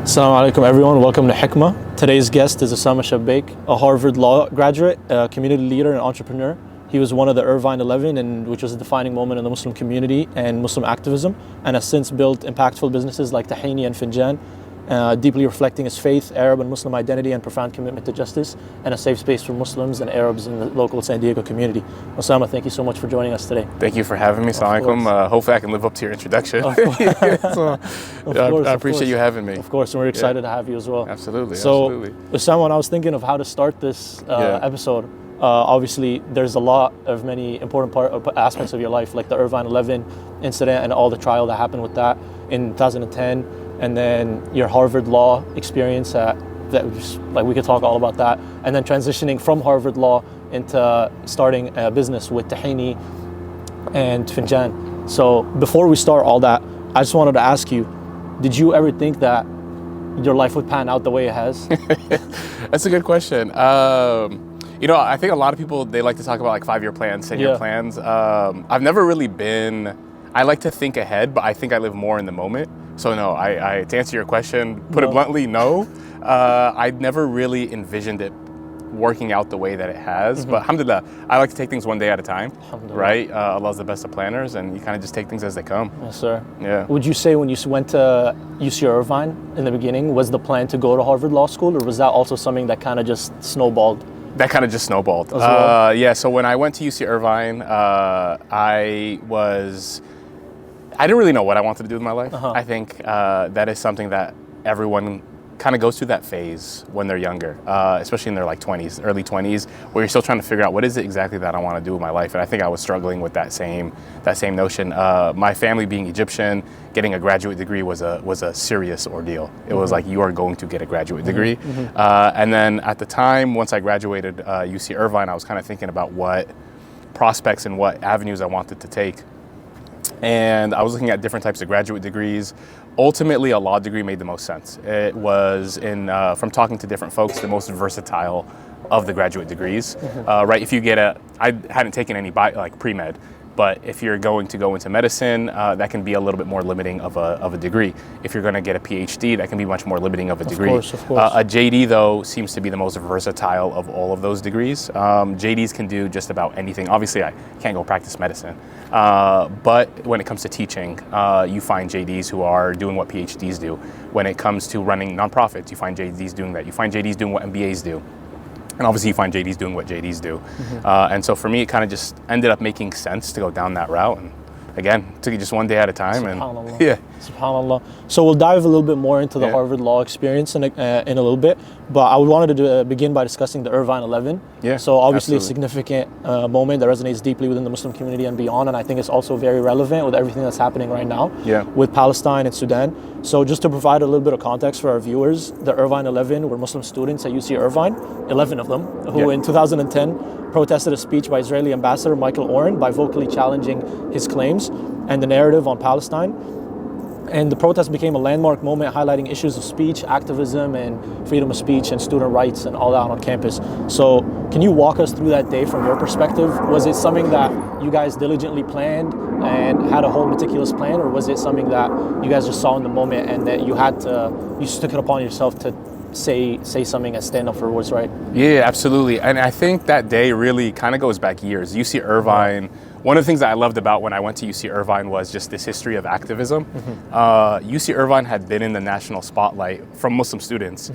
Assalamu alaikum everyone, welcome to Hikmah. Today's guest is Osama Shabaik, a Harvard law graduate, a community leader and entrepreneur. He was one of the Irvine 11, which was a defining moment in the Muslim community and Muslim activism, and has since built impactful businesses like Tahini and Finjan, deeply reflecting his faith, Arab and Muslim identity, and profound commitment to justice, and a safe space for Muslims and Arabs in the local San Diego community. Osama, thank you so much for joining us today. Thank you for having me. Assalamu alaikum. Hopefully I can live up to your introduction. I appreciate you having me. Of course, and we're excited to have you as well. Absolutely. Osama, when I was thinking of how to start this episode, obviously there's many important aspects of your life, like the Irvine 11 incident and all the trial that happened with that in 2010, and then your Harvard law experience we could talk all about that, and then transitioning from Harvard law into starting a business with Tahini and Finjan. So before we start all that, I just wanted to ask you, did you ever think that your life would pan out the way it has? That's a good question. I think a lot of people, they like to talk about like 5-year plans, 10-year plans. I've never really I like to think ahead, but I think I live more in the moment. So no, to answer your question, put it bluntly, no. I never really envisioned it working out the way that it has, but alhamdulillah, I like to take things one day at a time, right? Allah's the best of planners, and you kind of just take things as they come. Yes, sir. Yeah. Would you say when you went to UC Irvine in the beginning, was the plan to go to Harvard Law School, or was that also something that kind of just snowballed? That kind of just snowballed. As well? Yeah, so when I went to UC Irvine, I didn't really know what I wanted to do with my life. I think that is something that everyone kind of goes through that phase when they're younger, especially in their early 20s, where you're still trying to figure out what is it exactly that I want to do with my life. And I think I was struggling with that same notion. My family being Egyptian, getting a graduate degree was a serious ordeal. It was like, you are going to get a graduate degree. And then at the time, once I graduated UC Irvine, I was kind of thinking about what prospects and what avenues I wanted to take. And I was looking at different types of graduate degrees. Ultimately, a law degree made the most sense. It was, from talking to different folks, the most versatile of the graduate degrees. Right? If you I hadn't taken any pre-med, but if you're going to go into medicine, that can be a little bit more limiting of a degree. If you're going to get a PhD, that can be much more limiting of a degree. Of course. A JD, though, seems to be the most versatile of all of those degrees. JDs can do just about anything. Obviously, I can't go practice medicine. But when it comes to teaching, you find JDs who are doing what PhDs do. When it comes to running nonprofits, you find JDs doing that. You find JDs doing what MBAs do. And obviously you find JDs doing what JDs do. And so for me, it kind of just ended up making sense to go down that route. And again, took it just one day at a time. SubhanAllah. And SubhanAllah. So we'll dive a little bit more into the Harvard law experience in a little bit. But I wanted to begin by discussing the Irvine 11. Yeah, so obviously absolutely. A significant moment that resonates deeply within the Muslim community and beyond. And I think it's also very relevant with everything that's happening right now with Palestine and Sudan. So just to provide a little bit of context for our viewers, the Irvine 11 were Muslim students at UC Irvine, 11 of them, who in 2010 protested a speech by Israeli Ambassador Michael Oren by vocally challenging his claims and the narrative on Palestine. And the protest became a landmark moment highlighting issues of speech, activism, and freedom of speech and student rights and all that on campus. So can you walk us through that day from your perspective? Was it something that you guys diligently planned and had a whole meticulous plan, or was it something that you guys just saw in the moment and that you just took it upon yourself to say something and stand up for what's right? Yeah, absolutely. And I think that day really kind of goes back years. UC Irvine, one of the things that I loved about when I went to UC Irvine was just this history of activism. UC Irvine had been in the national spotlight from Muslim students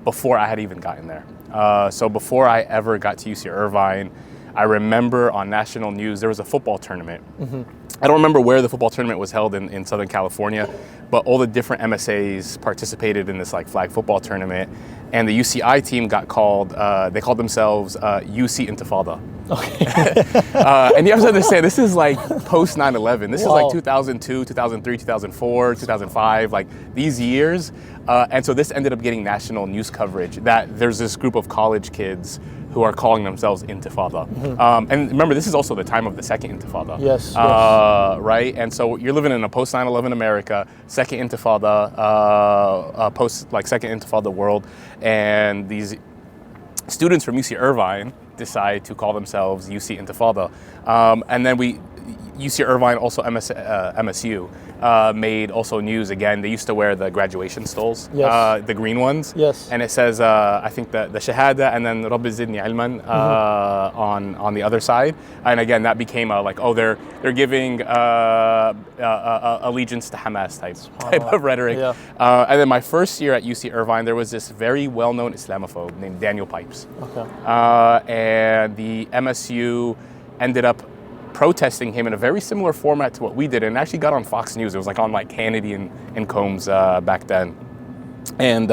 before I had even gotten there. So before I ever got to UC Irvine, I remember on national news, there was a football tournament. I don't remember where the football tournament was held in Southern California, but all the different MSAs participated in this flag football tournament. And the UCI team got called, they called themselves UC Intifada. Okay. And you have to understand, this is post 9/11. This is 2002, 2003, 2004, 2005, these years. And so this ended up getting national news coverage that there's this group of college kids who are calling themselves Intifada. And remember, this is also the time of the second Intifada. Yes. Right? And so you're living in a post 9/11 America, second Intifada, second Intifada world, and these students from UC Irvine decide to call themselves UC Intifada. And then UC Irvine, also MSU, made also news again. They used to wear the graduation stoles, the green ones. Yes. And it says, I think the Shahada and then Rabbi Zidni Ilman on the other side. And again, that became like, oh, they're giving allegiance to Hamas type of rhetoric. Yeah. And then my first year at UC Irvine, there was this very well-known Islamophobe named Daniel Pipes. Okay. And the MSU ended up protesting him in a very similar format to what we did, and it actually got on Fox News. It was like on like Hannity and Combs back then. And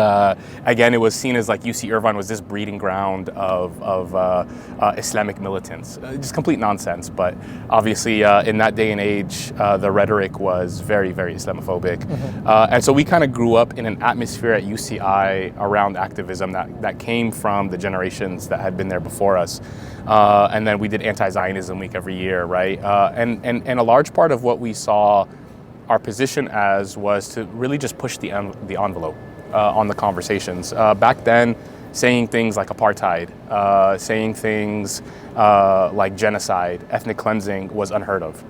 again, it was seen as like UC Irvine was this breeding ground of Islamic militants. Just complete nonsense. But obviously, in that day and age, the rhetoric was very, very Islamophobic. And so we kind of grew up in an atmosphere at UCI around activism that came from the generations that had been there before us. And then we did Anti-Zionism Week every year, right? And a large part of what we saw our position as was to really just push the envelope on the conversations. Back then, saying things like apartheid, saying things like genocide, ethnic cleansing was unheard of.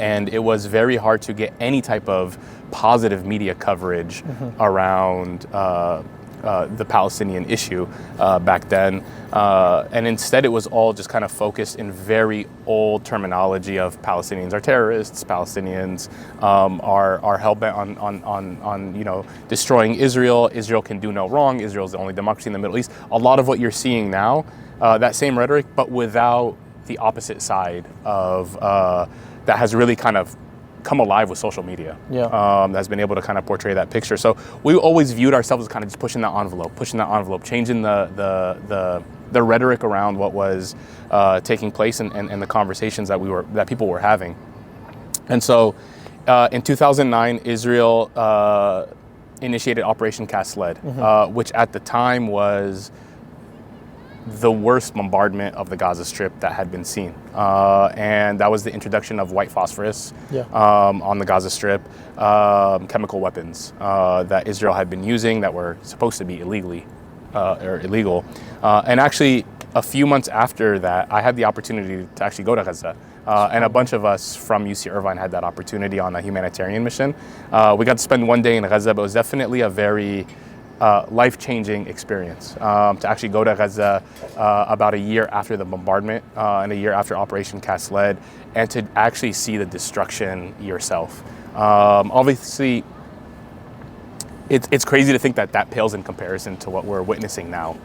And it was very hard to get any type of positive media coverage around the Palestinian issue back then. And instead it was all just kind of focused in very old terminology of Palestinians are terrorists, Palestinians are hell-bent on destroying Israel. Israel can do no wrong. Israel is the only democracy in the Middle East. A lot of what you're seeing now, that same rhetoric, but without the opposite side of that has really kind of come alive with social media. That's been able to kind of portray that picture. So we always viewed ourselves as kind of just pushing that envelope, changing the rhetoric around what was taking place and the conversations that people were having. And so in 2009, Israel initiated Operation Cast Lead, which at the time was the worst bombardment of the Gaza Strip that had been seen. And that was the introduction of white phosphorus on the Gaza Strip, chemical weapons that Israel had been using that were supposed to be illegal. And actually, a few months after that, I had the opportunity to actually go to Gaza. And a bunch of us from UC Irvine had that opportunity on a humanitarian mission. We got to spend one day in Gaza, but it was definitely a very life-changing experience to actually go to Gaza about a year after the bombardment and a year after Operation Cast Lead, and to actually see the destruction yourself. Obviously, it's crazy to think that pales in comparison to what we're witnessing now.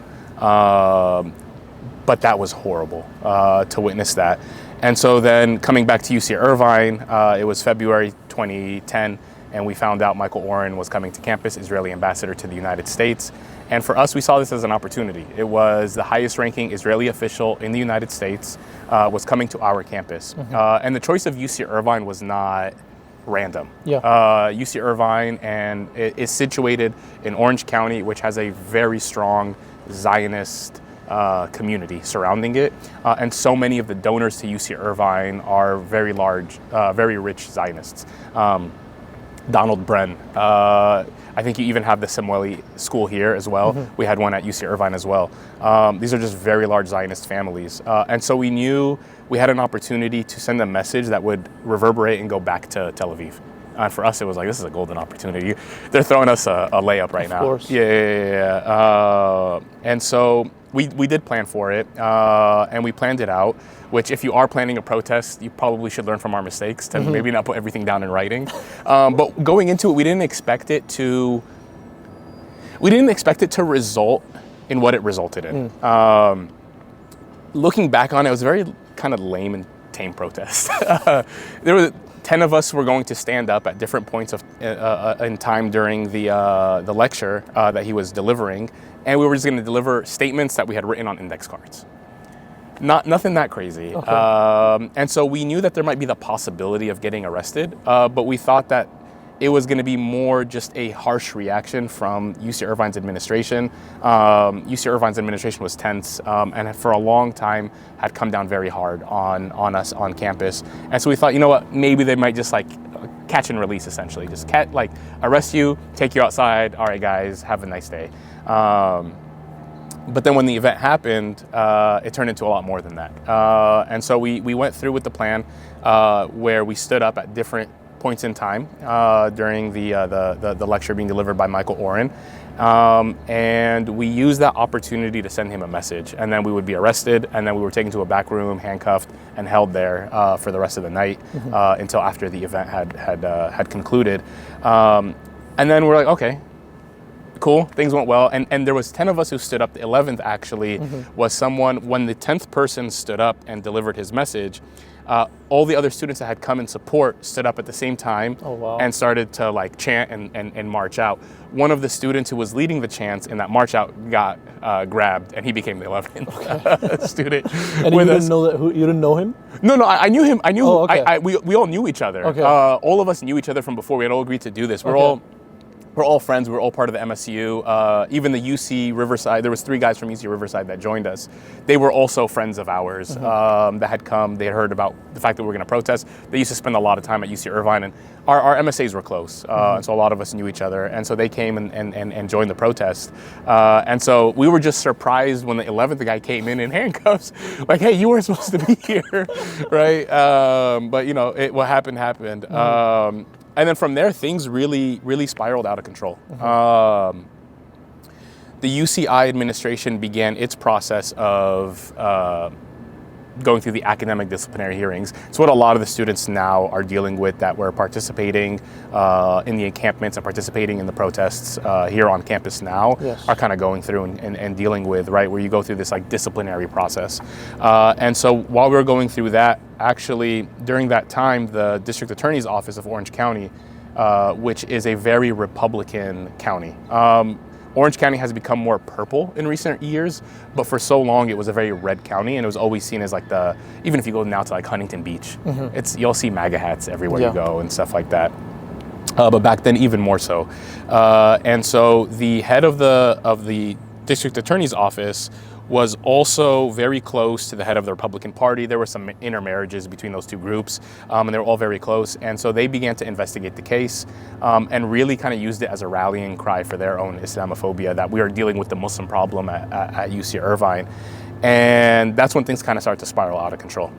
But that was horrible to witness that. And so then coming back to UC Irvine, it was February 2010, and we found out Michael Oren was coming to campus, Israeli ambassador to the United States. And for us, we saw this as an opportunity. It was the highest ranking Israeli official in the United States was coming to our campus. And the choice of UC Irvine was not random. UC Irvine is situated in Orange County, which has a very strong Zionist community surrounding it. And so many of the donors to UC Irvine are very large, very rich Zionists. Donald Bren. I think you even have the Samueli School here as well. We had one at UC Irvine as well. These are just very large Zionist families. And so we knew we had an opportunity to send a message that would reverberate and go back to Tel Aviv. And for us, it was like, this is a golden opportunity. They're throwing us a layup right now. Of course. And so we did plan for it, and we planned it out, which if you are planning a protest, you probably should learn from our mistakes to maybe not put everything down in writing. But going into it, we didn't expect it to result in what it resulted in. Looking back on it, it was a very kind of lame and tame protest. There were 10 of us were going to stand up at different points in time during the lecture that he was delivering, and we were just going to deliver statements that we had written on index cards. Nothing that crazy. And so we knew that there might be the possibility of getting arrested, but we thought that it was going to be more just a harsh reaction from UC Irvine's administration. UC Irvine's administration was tense and for a long time had come down very hard on us on campus. And so we thought, you know what, maybe they might just like catch and release, essentially. Just arrest you, take you outside. All right, guys, have a nice day. But then when the event happened, it turned into a lot more than that. And so we went through with the plan where we stood up at different points in time during the lecture being delivered by Michael Oren. And we used that opportunity to send him a message. And then we would be arrested, and then we were taken to a back room, handcuffed, and held there for the rest of the night until after the event had concluded. And then we're like, okay, cool, things went well. And there was 10 of us who stood up. The 11th actually was someone, when the 10th person stood up and delivered his message, all the other students that had come in support stood up at the same time and started to like chant and march out. One of the students who was leading the chants in that march out got grabbed, and he became the 11th student. And you didn't know that? You didn't know him? No, I knew him. I knew. Oh, okay. We all knew each other. Okay. All of us knew each other from before. We had all agreed to do this. We're all friends. We're all part of the MSU. Even the UC Riverside, there was 3 guys from UC Riverside that joined us. They were also friends of ours that had come. They had heard about the fact that we were going to protest. They used to spend a lot of time at UC Irvine, and our MSAs were close. And so a lot of us knew each other. And so they came and joined the protest. And so we were just surprised when the 11th guy came in handcuffs. Like, hey, you weren't supposed to be here, right? But, you know, what happened happened. And then from there, things really spiraled out of control. The UCI administration began its process of going through the academic disciplinary hearings. It's what a lot of the students now are dealing with that were participating in the encampments and participating in the protests here on campus now are kind of going through and dealing with, right, where you go through this like disciplinary process. And so while we were going through that, actually during that time, the district attorney's office of Orange County, which is a very Republican county, Orange County has become more purple in recent years, but for so long it was a very red county, and it was always seen as like even if you go now to like Huntington Beach, you'll see MAGA hats everywhere you go and stuff like that. But back then even more so. And so the head of the district attorney's office was also very close to the head of the Republican Party. There were some intermarriages between those two groups, and they were all very close. And so they began to investigate the case and really kind of used it as a rallying cry for their own Islamophobia, that we are dealing with the Muslim problem at UC Irvine. And that's when things kind of started to spiral out of control.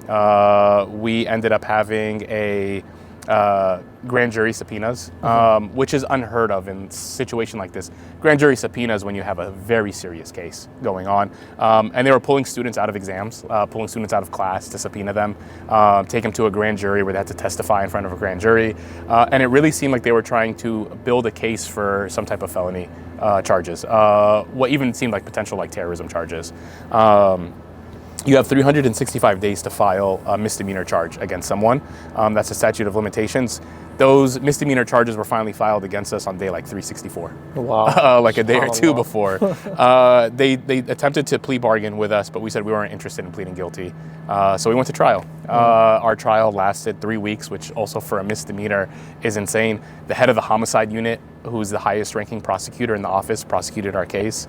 We ended up having a grand jury subpoenas, which is unheard of in a situation like this. Grand jury subpoenas when you have a very serious case going on. And they were pulling students out of exams, pulling students out of class to subpoena them, take them to a grand jury where they had to testify in front of a grand jury. And it really seemed like they were trying to build a case for some type of felony charges, what even seemed like potential like terrorism charges. You have 365 days to file a misdemeanor charge against someone. That's a statute of limitations. Those misdemeanor charges were finally filed against us on day like 364. Wow. Like a day or two before. They attempted to plea bargain with us, but we said we weren't interested in pleading guilty. So we went to trial. Our trial lasted 3 weeks, which also for a misdemeanor is insane. The head of the homicide unit, who's the highest ranking prosecutor in the office, prosecuted our case,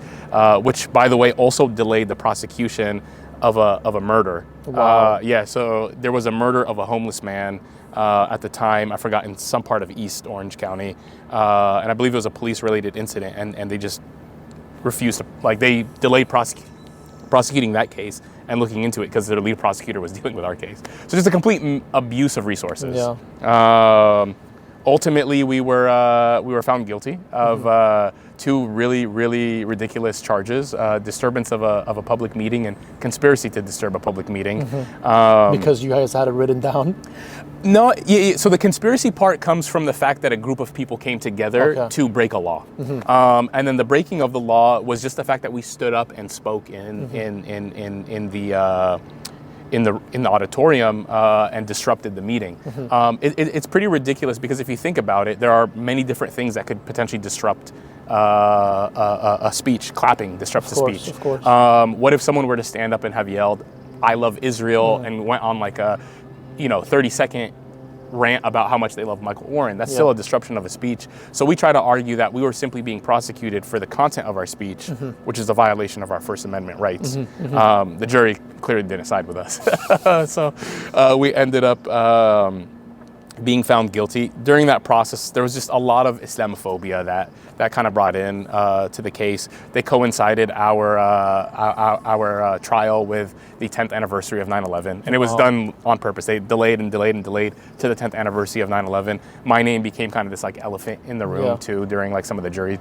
which by the way also delayed the prosecution of a murder. Wow. So there was a murder of a homeless man at the time, I forgot, in some part of East Orange County. And I believe it was a police-related incident, and they just refused to, like, they delayed prosecuting that case and looking into it because the lead prosecutor was dealing with our case. So just a complete abuse of resources. Ultimately, we were found guilty of 2 really ridiculous charges: disturbance of a public meeting and conspiracy to disturb a public meeting. Because you guys had it written down? No, so the conspiracy part comes from the fact that a group of people came together to break a law, and then the breaking of the law was just the fact that we stood up and spoke in the auditorium and disrupted the meeting. It's pretty ridiculous because if you think about it, there are many different things that could potentially disrupt a speech. Clapping disrupts a speech. Of course. What if someone were to stand up and have yelled, "I love Israel," and went on like a 30-second rant about how much they love Michael Oren? That's still a disruption of a speech. So we try to argue that we were simply being prosecuted for the content of our speech, which is a violation of our First Amendment rights. The jury clearly didn't side with us. So we ended up being found guilty. During that process, there was just a lot of Islamophobia that that kind of brought in to the case. They coincided our trial with the 10th anniversary of 9/11, and it was done on purpose. They delayed and delayed and delayed to the 10th anniversary of 9/11. My name became kind of this like elephant in the room too during like some of the jury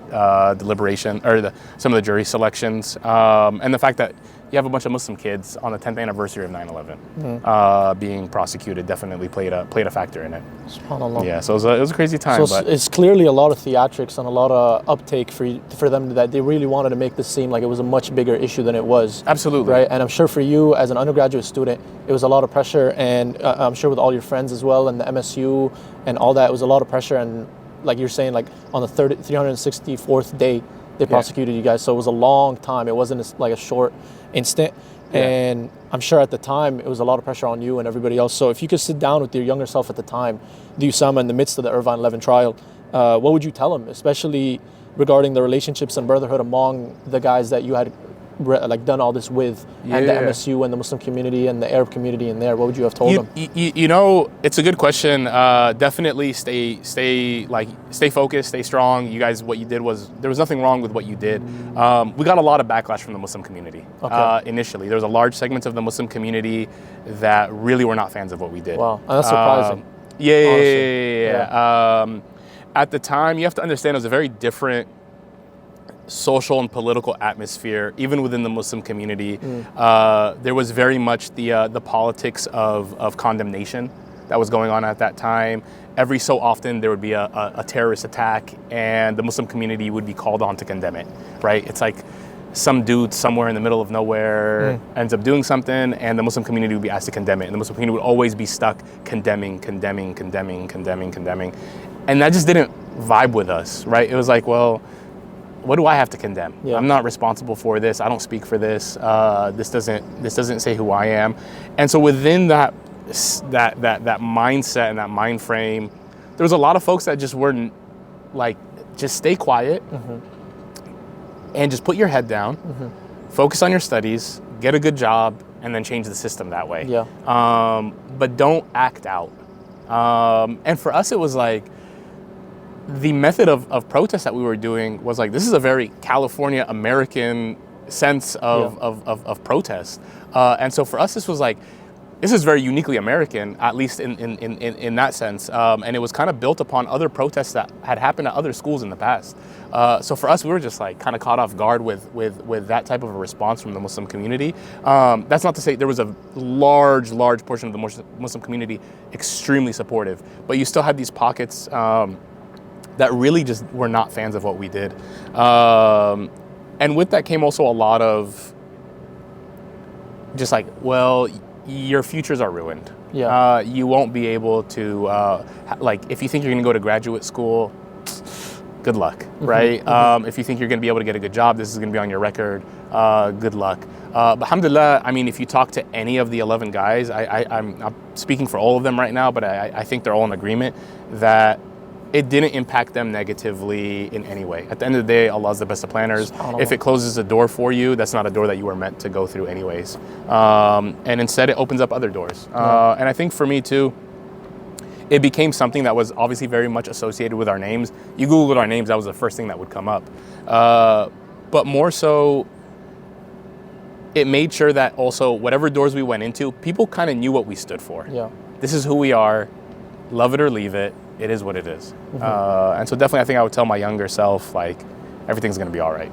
deliberation or some of the jury selections, and the fact that you have a bunch of Muslim kids on the 10th anniversary of 9/11 being prosecuted definitely played a factor in it. SubhanAllah. Yeah, so it was a crazy time. So but it's clearly a lot of theatrics and a lot of uptake for them, that they really wanted to make this seem like it was a much bigger issue than it was. Absolutely. Right, and I'm sure for you as an undergraduate student, it was a lot of pressure, and I'm sure with all your friends as well, and the MSU and all that, it was a lot of pressure. And like you're saying, like on the 364th day, they prosecuted you guys, so it was a long time. It wasn't like a short instant. And I'm sure at the time it was a lot of pressure on you and everybody else. So if you could sit down with your younger self at the time, the Osama in the midst of the Irvine 11 trial, what would you tell him, especially regarding the relationships and brotherhood among the guys that you had like done all this with, and the MSU and the Muslim community and the Arab community in there? What would you have told them? You know, it's a good question. Definitely stay focused, stay strong. You guys, what you did there was nothing wrong with what you did. We got a lot of backlash from the Muslim community. Initially, there was a large segment of the Muslim community that really were not fans of what we did. Wow, that's surprising. At the time, you have to understand it was a very different social and political atmosphere, even within the Muslim community. There was very much the politics of condemnation that was going on at that time. Every so often there would be a terrorist attack, and the Muslim community would be called on to condemn it, right? It's like some dude somewhere in the middle of nowhere ends up doing something, and the Muslim community would be asked to condemn it, and the Muslim community would always be stuck condemning. And that just didn't vibe with us, right? It was like, well, what do I have to condemn? I'm not responsible for this. I don't speak for this. This doesn't say who I am. And so within that mindset and that mind frame, there was a lot of folks that just weren't like, just stay quiet and just put your head down, focus on your studies, get a good job, and then change the system that way. But don't act out. And for us, it was like, the method of protest that we were doing was like, this is a very California American sense of protest. And so for us, this was like, this is very uniquely American, at least in that sense. And it was kind of built upon other protests that had happened at other schools in the past. So for us, we were just like kind of caught off guard with that type of a response from the Muslim community. That's not to say there was a large portion of the Muslim community extremely supportive, but you still had these pockets that really just were not fans of what we did. And with that came also a lot of just like, well, your futures are ruined. You won't be able to, like, if you think you're gonna go to graduate school, good luck, right? If you think you're gonna be able to get a good job, this is gonna be on your record, good luck. But alhamdulillah, I mean, if you talk to any of the 11 guys, I'm speaking for all of them right now, but I think they're all in agreement that it didn't impact them negatively in any way. At the end of the day, Allah's the best of planners. If it closes a door for you, that's not a door that you were meant to go through anyways. And instead, it opens up other doors. And I think for me too, it became something that was obviously very much associated with our names. You Googled our names, that was the first thing that would come up. But more so, it made sure that also whatever doors we went into, people kind of knew what we stood for. This is who we are, love it or leave it. It is what it is. And so definitely I think I would tell my younger self, like, everything's gonna be all right.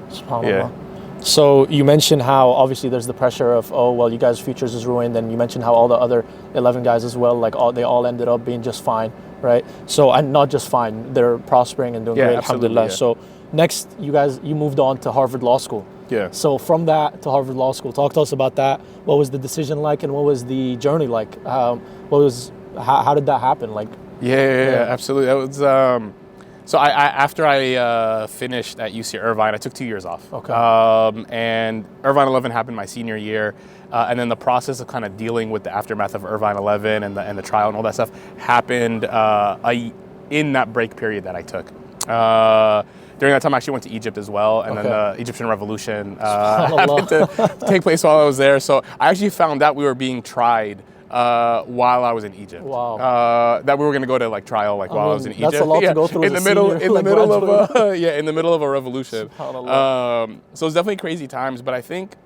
So you mentioned how obviously there's the pressure of, oh, well, you guys' futures is ruined, and you mentioned how all the other 11 guys as well, like they all ended up being just fine, right? So, and not just fine, they're prospering and doing great, alhamdulillah. So next, you moved on to Harvard Law School. So from that to Harvard Law School, talk to us about that. What was the decision like, and what was the journey like? How did that happen? Like, absolutely. That was so after I finished at UC Irvine, I took 2 years off. And Irvine 11 happened my senior year, and then the process of kind of dealing with the aftermath of Irvine 11 and the trial and all that stuff happened in that break period that I took. During that time, I actually went to Egypt as well, and then the Egyptian Revolution happened to take place while I was there. So I actually found out we were being tried while I was in Egypt. Wow. That we were going to go to like trial while I was in Egypt. That's a lot to go through in the middle of a revolution. So it was definitely crazy times, but I think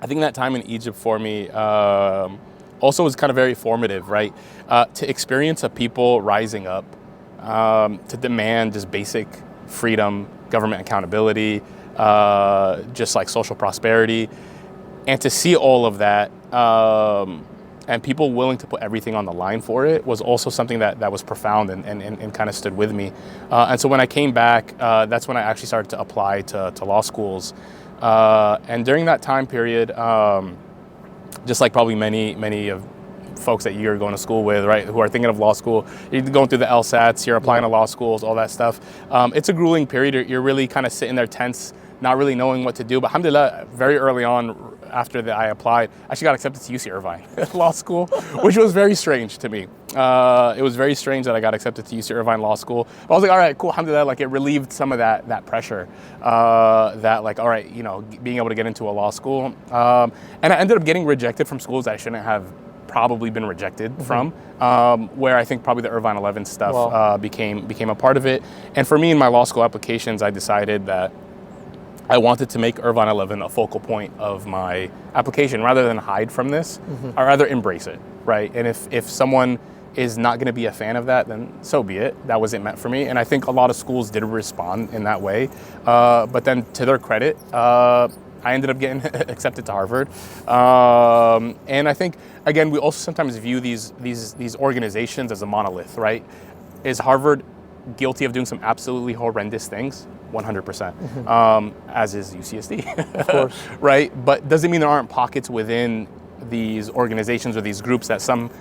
that time in Egypt for me also was kind of very formative, right? To experience a people rising up to demand just basic freedom, government accountability, just like social prosperity, and to see all of that and people willing to put everything on the line for it was also something that was profound and kind of stood with me. And so when I came back, that's when I actually started to apply to law schools. And during that time period, just like probably many of folks that you're going to school with, right, who are thinking of law school, you're going through the LSATs, you're applying to law schools, all that stuff. It's a grueling period. You're really kind of sitting there tense, not really knowing what to do. But alhamdulillah, very early on, after I applied, I actually got accepted to UC Irvine Law School, which was very strange to me. It was very strange that I got accepted to UC Irvine Law School. But I was like, all right, cool, alhamdulillah, like it relieved some of that pressure, that like, all right, you know, being able to get into a law school. And I ended up getting rejected from schools that I shouldn't have probably been rejected from, where I think probably the Irvine 11 stuff became a part of it. And for me in my law school applications, I decided that I wanted to make Irvine 11 a focal point of my application rather than hide from this. I'd rather embrace it, right? And if someone is not going to be a fan of that, then so be it. That wasn't meant for me. And I think a lot of schools did respond in that way. But then to their credit, I ended up getting accepted to Harvard. And I think, again, we also sometimes view these organizations as a monolith, right? Is Harvard guilty of doing some absolutely horrendous things? 100%, as is UCSD, of course, right? But doesn't mean there aren't pockets within these organizations or these groups that some,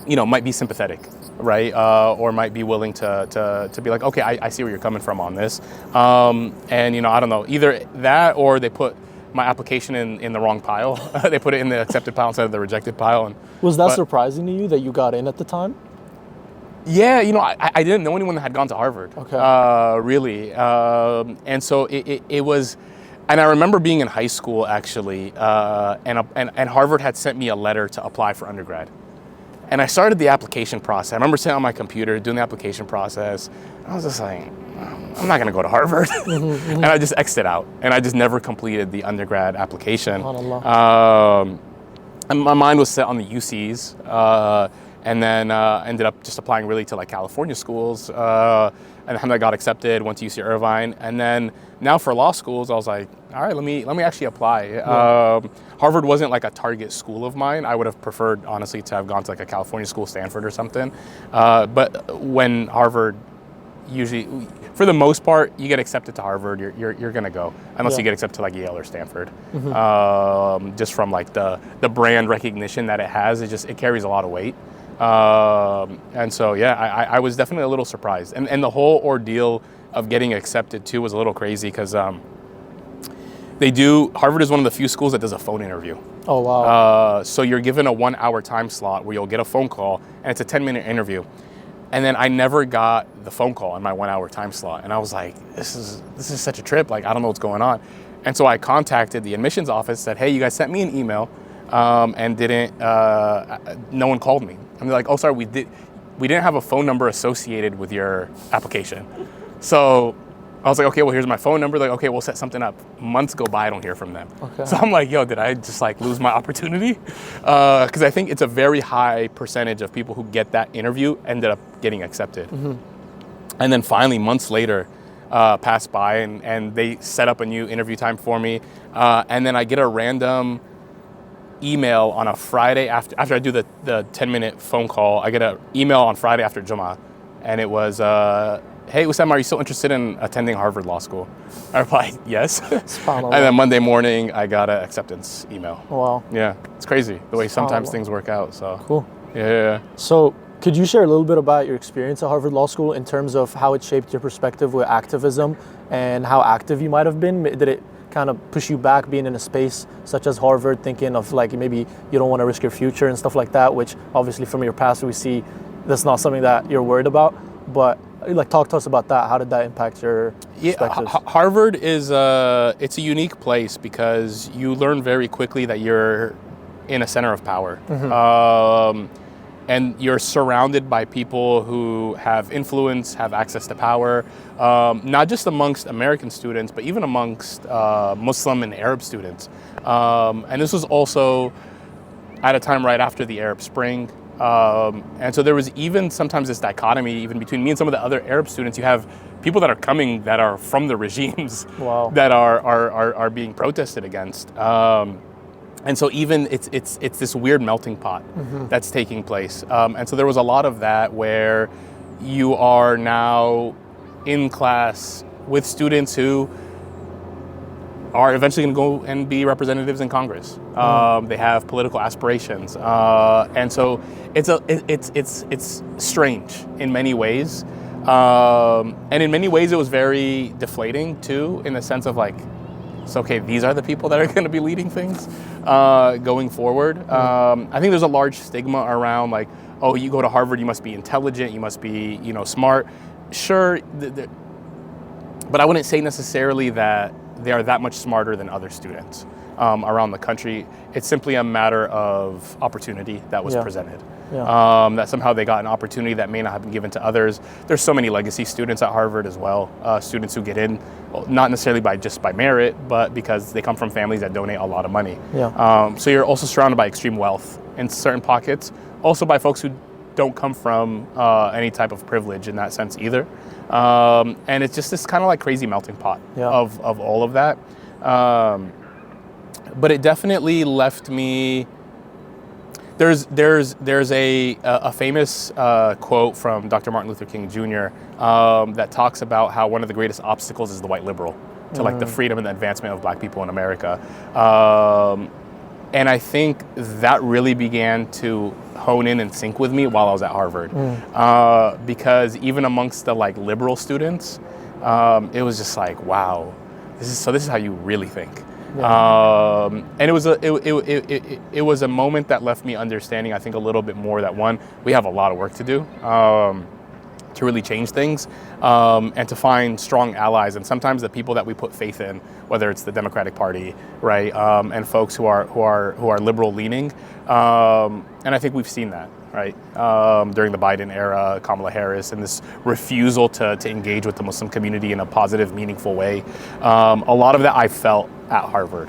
you know, might be sympathetic, right? Or might be willing to be like, okay, I see where you're coming from on this. And, you know, I don't know, either that or they put my application in the wrong pile. They put it in the accepted pile instead of the rejected pile. Was that surprising to you that you got in at the time? Yeah, you know, I didn't know anyone that had gone to Harvard, really. And so it was, and I remember being in high school actually, and Harvard had sent me a letter to apply for undergrad. And I started the application process. I remember sitting on my computer doing the application process. I was just like, I'm not gonna go to Harvard. And I just exited out. And I just never completed the undergrad application. And my mind was set on the UCs. And then ended up just applying really to like California schools. And then I got accepted, went to UC Irvine. And then now for law schools, I was like, all right, let me actually apply. Harvard wasn't like a target school of mine. I would have preferred, honestly, to have gone to like a California school, Stanford or something. But when Harvard, usually, for the most part, you get accepted to Harvard, you're gonna go, unless you get accepted to like Yale or Stanford. Just from like the brand recognition that it has, it carries a lot of weight. And so, yeah, I was definitely a little surprised. And the whole ordeal of getting accepted too was a little crazy because Harvard is one of the few schools that does a phone interview. Oh, wow. So you're given a 1 hour time slot where you'll get a phone call and it's a 10-minute interview. And then I never got the phone call in my 1 hour time slot. And I was like, this is such a trip. Like, I don't know what's going on. And so I contacted the admissions office, said, hey, you guys sent me an email and no one called me. And they're like, oh, sorry, we didn't have a phone number associated with your application. So I was like, okay, well, here's my phone number. Like, okay, we'll set something up. Months go by, I don't hear from them. So I'm like, yo, did I just like lose my opportunity? Because I think it's a very high percentage of people who get that interview ended up getting accepted. And then finally, months later, passed by and they set up a new interview time for me. And then I get a random email on a Friday after I do the 10-minute phone call. I get an email on Friday after Jummah, and it was, hey, Osama, are you still interested in attending Harvard Law School? I replied, yes. And then Monday morning, I got an acceptance email. Wow. Yeah, it's crazy the way sometimes things work out. So cool. Yeah. So could you share a little bit about your experience at Harvard Law School in terms of how it shaped your perspective with activism and how active you might have been? Did it kind of push you back being in a space such as Harvard, thinking of like maybe you don't want to risk your future and stuff like that, which obviously from your past we see that's not something that you're worried about, but like talk to us about that. How did that impact your perspectives? Harvard is it's a unique place because you learn very quickly that you're in a center of power. And you're surrounded by people who have influence, have access to power, not just amongst American students, but even amongst Muslim and Arab students. And this was also at a time right after the Arab Spring. And so there was even sometimes this dichotomy, even between me and some of the other Arab students. You have people that are coming that are from the regimes that are being protested against. And so even it's this weird melting pot that's taking place. And so there was a lot of that where you are now in class with students who are eventually going to go and be representatives in Congress. They have political aspirations, and so it's strange in many ways, and in many ways it was very deflating too, in the sense of like, it's okay, these are the people that are going to be leading things going forward. I think there's a large stigma around like, oh, you go to Harvard, you must be intelligent, you must be smart. Sure, but I wouldn't say necessarily that they are that much smarter than other students around the country. It's simply a matter of opportunity that was presented. That somehow they got an opportunity that may not have been given to others. There's so many legacy students at Harvard as well, students who get in, not necessarily just by merit, but because they come from families that donate a lot of money. So you're also surrounded by extreme wealth in certain pockets, also by folks who don't come from any type of privilege in that sense either. And it's just this kind of like crazy melting pot of all of that. But it definitely left me. There's a famous quote from Dr. Martin Luther King Jr. That talks about how one of the greatest obstacles is the white liberal to like the freedom and the advancement of Black people in America. And I think that really began to hone in and sync with me while I was at Harvard, because even amongst the like liberal students, it was just like, wow, this is how you really think. And it was a moment that left me understanding, I think, a little bit more that one, we have a lot of work to do to really change things, and to find strong allies. And sometimes the people that we put faith in, whether it's the Democratic Party, right, and folks who are liberal leaning, and I think we've seen that, right, during the Biden era, Kamala Harris, and this refusal to engage with the Muslim community in a positive, meaningful way. A lot of that I felt at Harvard,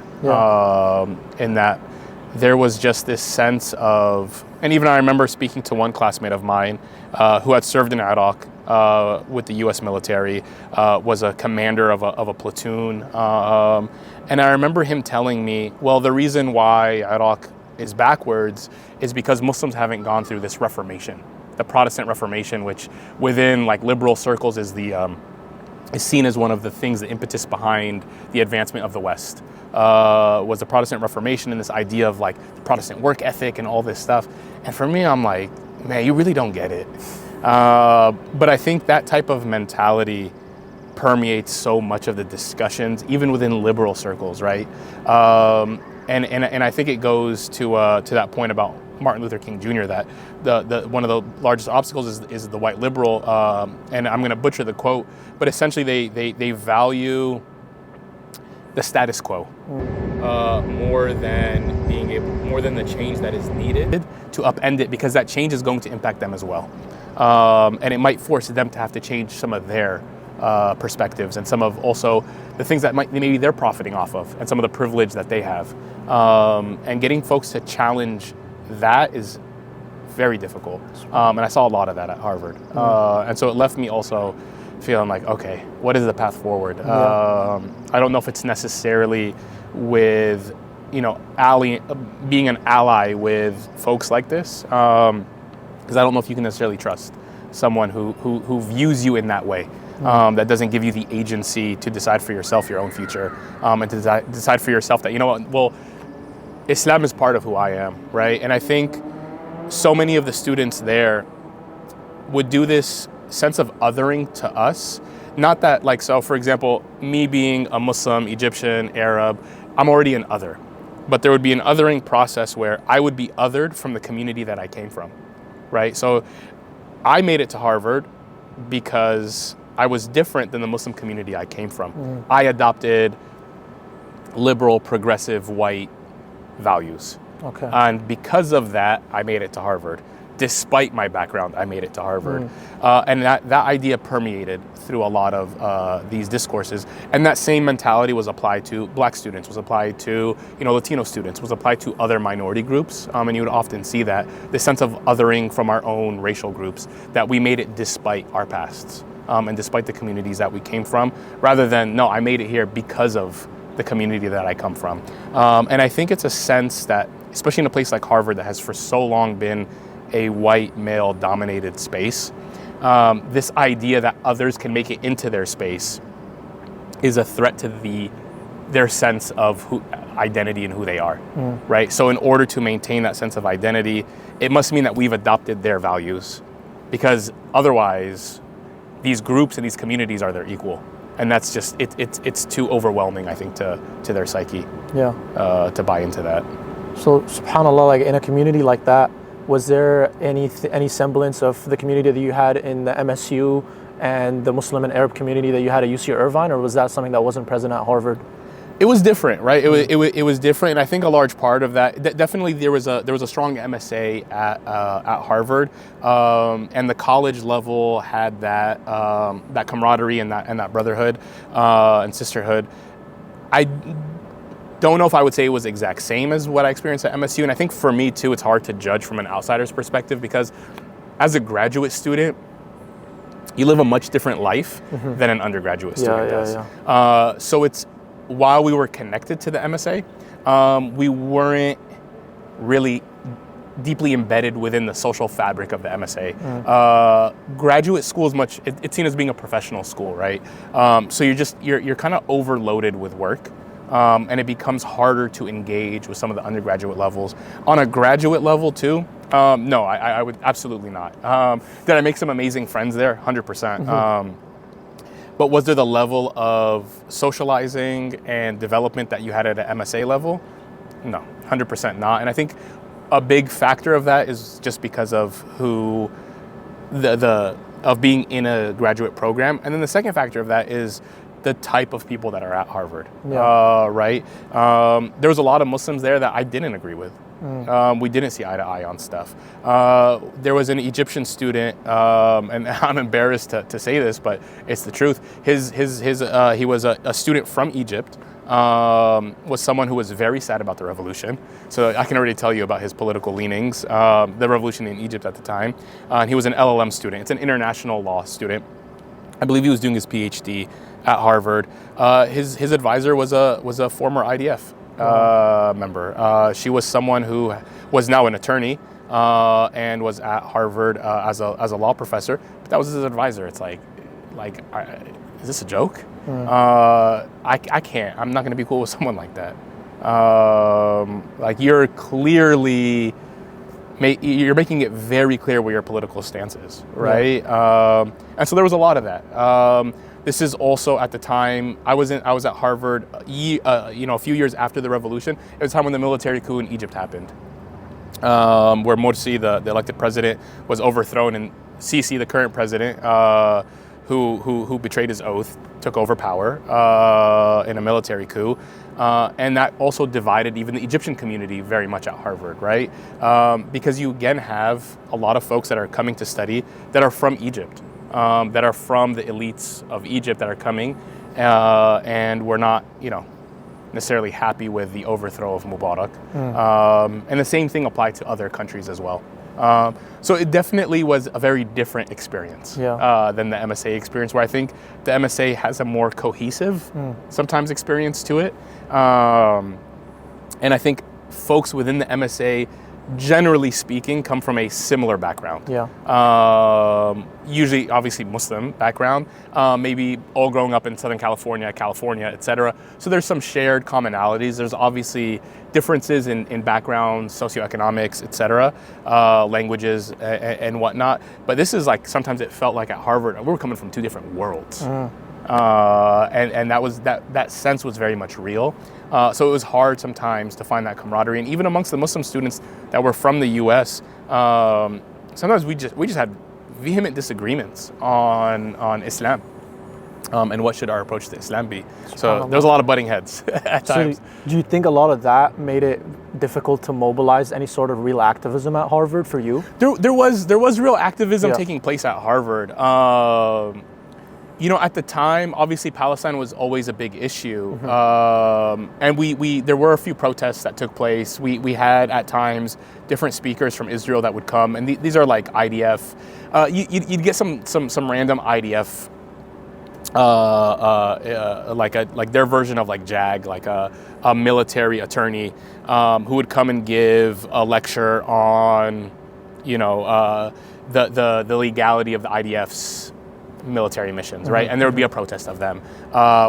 in that there was just this sense of, and even I remember speaking to one classmate of mine who had served in Iraq with the U.S. military, was a commander of a platoon, and I remember him telling me, well, the reason why Iraq is backwards is because Muslims haven't gone through this Reformation, the Protestant Reformation, which within like liberal circles is seen as one of the things, the impetus behind the advancement of the West, was the Protestant Reformation and this idea of like the Protestant work ethic and all this stuff. And for me, I'm like, man, you really don't get it. But I think that type of mentality permeates so much of the discussions, even within liberal circles, right? And I think it goes to that point about Martin Luther King Jr. that the one of the largest obstacles is the white liberal, and I'm going to butcher the quote, but essentially they value the status quo more than the change that is needed to upend it, because that change is going to impact them as well, and it might force them to have to change some of their perspectives and some of also the things that maybe they're profiting off of and some of the privilege that they have, and getting folks to challenge that is very difficult, and I saw a lot of that at Harvard, and so it left me also feeling like, okay, what is the path forward? I don't know if it's necessarily with being an ally with folks like this, because I don't know if you can necessarily trust someone who views you in that way, that doesn't give you the agency to decide for yourself your own future, and to decide for yourself that, you know what, well, Islam is part of who I am, right? And I think so many of the students there would do this sense of othering to us. Not that, like, so for example, me being a Muslim, Egyptian, Arab, I'm already an other. But there would be an othering process where I would be othered from the community that I came from, right? So I made it to Harvard because I was different than the Muslim community I came from. I adopted liberal, progressive, white values. Okay. And because of that, I made it to Harvard. Despite my background, I made it to Harvard. And that idea permeated through a lot of these discourses. And that same mentality was applied to Black students, was applied to Latino students, was applied to other minority groups. And you would often see that, the sense of othering from our own racial groups, that we made it despite our pasts and despite the communities that we came from, rather than, no, I made it here because of the community that I come from. And I think it's a sense that, especially in a place like Harvard that has for so long been a white male dominated space, this idea that others can make it into their space is a threat to their sense of identity and who they are, right? So in order to maintain that sense of identity, it must mean that we've adopted their values, because otherwise these groups and these communities are their equal. And that's just, it's too overwhelming, I think, to their psyche to buy into that. So subhanAllah, like in a community like that, was there any semblance of the community that you had in the MSU and the Muslim and Arab community that you had at UC Irvine, or was that something that wasn't present at Harvard? It was different, right? It was different, and I think a large part of that, definitely there was a strong MSA at Harvard, and the college level had that camaraderie and that brotherhood and sisterhood. I don't know if I would say it was exact same as what I experienced at MSU, and I think for me too, it's hard to judge from an outsider's perspective, because as a graduate student, you live a much different life than an undergraduate student does. So it's, while we were connected to the MSA, we weren't really deeply embedded within the social fabric of the MSA. Graduate school is much, it's seen as being a professional school, right? So you're kind of overloaded with work. And it becomes harder to engage with some of the undergraduate levels. On a graduate level too, no, I would absolutely not. Did I make some amazing friends there? 100%. But was there the level of socializing and development that you had at an MSA level? No, 100% not. And I think a big factor of that is just because of who of being in a graduate program. And then the second factor of that is the type of people that are at Harvard, right? There was a lot of Muslims there that I didn't agree with. We didn't see eye to eye on stuff. There was an Egyptian student, and I'm embarrassed to say this, but it's the truth. He was a student from Egypt, was someone who was very sad about the revolution. So I can already tell you about his political leanings, the revolution in Egypt at the time. And he was an LLM student. It's an international law student. I believe he was doing his PhD at Harvard. His advisor was a former IDF member. She was someone who was now an attorney and was at Harvard as a law professor. But that was his advisor. It's like, is this a joke? I can't. I'm not going to be cool with someone like that. Like, you're clearly you're making it very clear where your political stance is, right? And so there was a lot of that. This is also at the time I was at Harvard, a few years after the revolution. It was the time when the military coup in Egypt happened, where Morsi, the elected president, was overthrown, and Sisi, the current president, who betrayed his oath, took over power in a military coup. And that also divided even the Egyptian community very much at Harvard, right? Because you again have a lot of folks that are coming to study that are from Egypt, that are from the elites of Egypt that are coming, and we're not, necessarily happy with the overthrow of Mubarak. And the same thing applied to other countries as well. So it definitely was a very different experience than the MSA experience, where I think the MSA has a more cohesive, sometimes, experience to it. And I think folks within the MSA, generally speaking, come from a similar background. Usually, obviously, Muslim background, maybe all growing up in Southern California, etc. So there's some shared commonalities. There's obviously differences in backgrounds, socioeconomics, etc., languages and whatnot. But this is like, sometimes it felt like at Harvard, we were coming from two different worlds. And that sense was very much real. So it was hard sometimes to find that camaraderie. And even amongst the Muslim students that were from the US, sometimes we just had vehement disagreements on Islam. And what should our approach to Islam be? So there's a lot of butting heads at times. So do you think a lot of that made it difficult to mobilize any sort of real activism at Harvard for you? There was real activism taking place at Harvard. At the time, obviously Palestine was always a big issue, and there were a few protests that took place. We had at times different speakers from Israel that would come, and these are like IDF. You'd get some random IDF. Like their version of like JAG, like a military attorney who would come and give a lecture on, the legality of the IDF's military missions, right? And there would be a protest of them.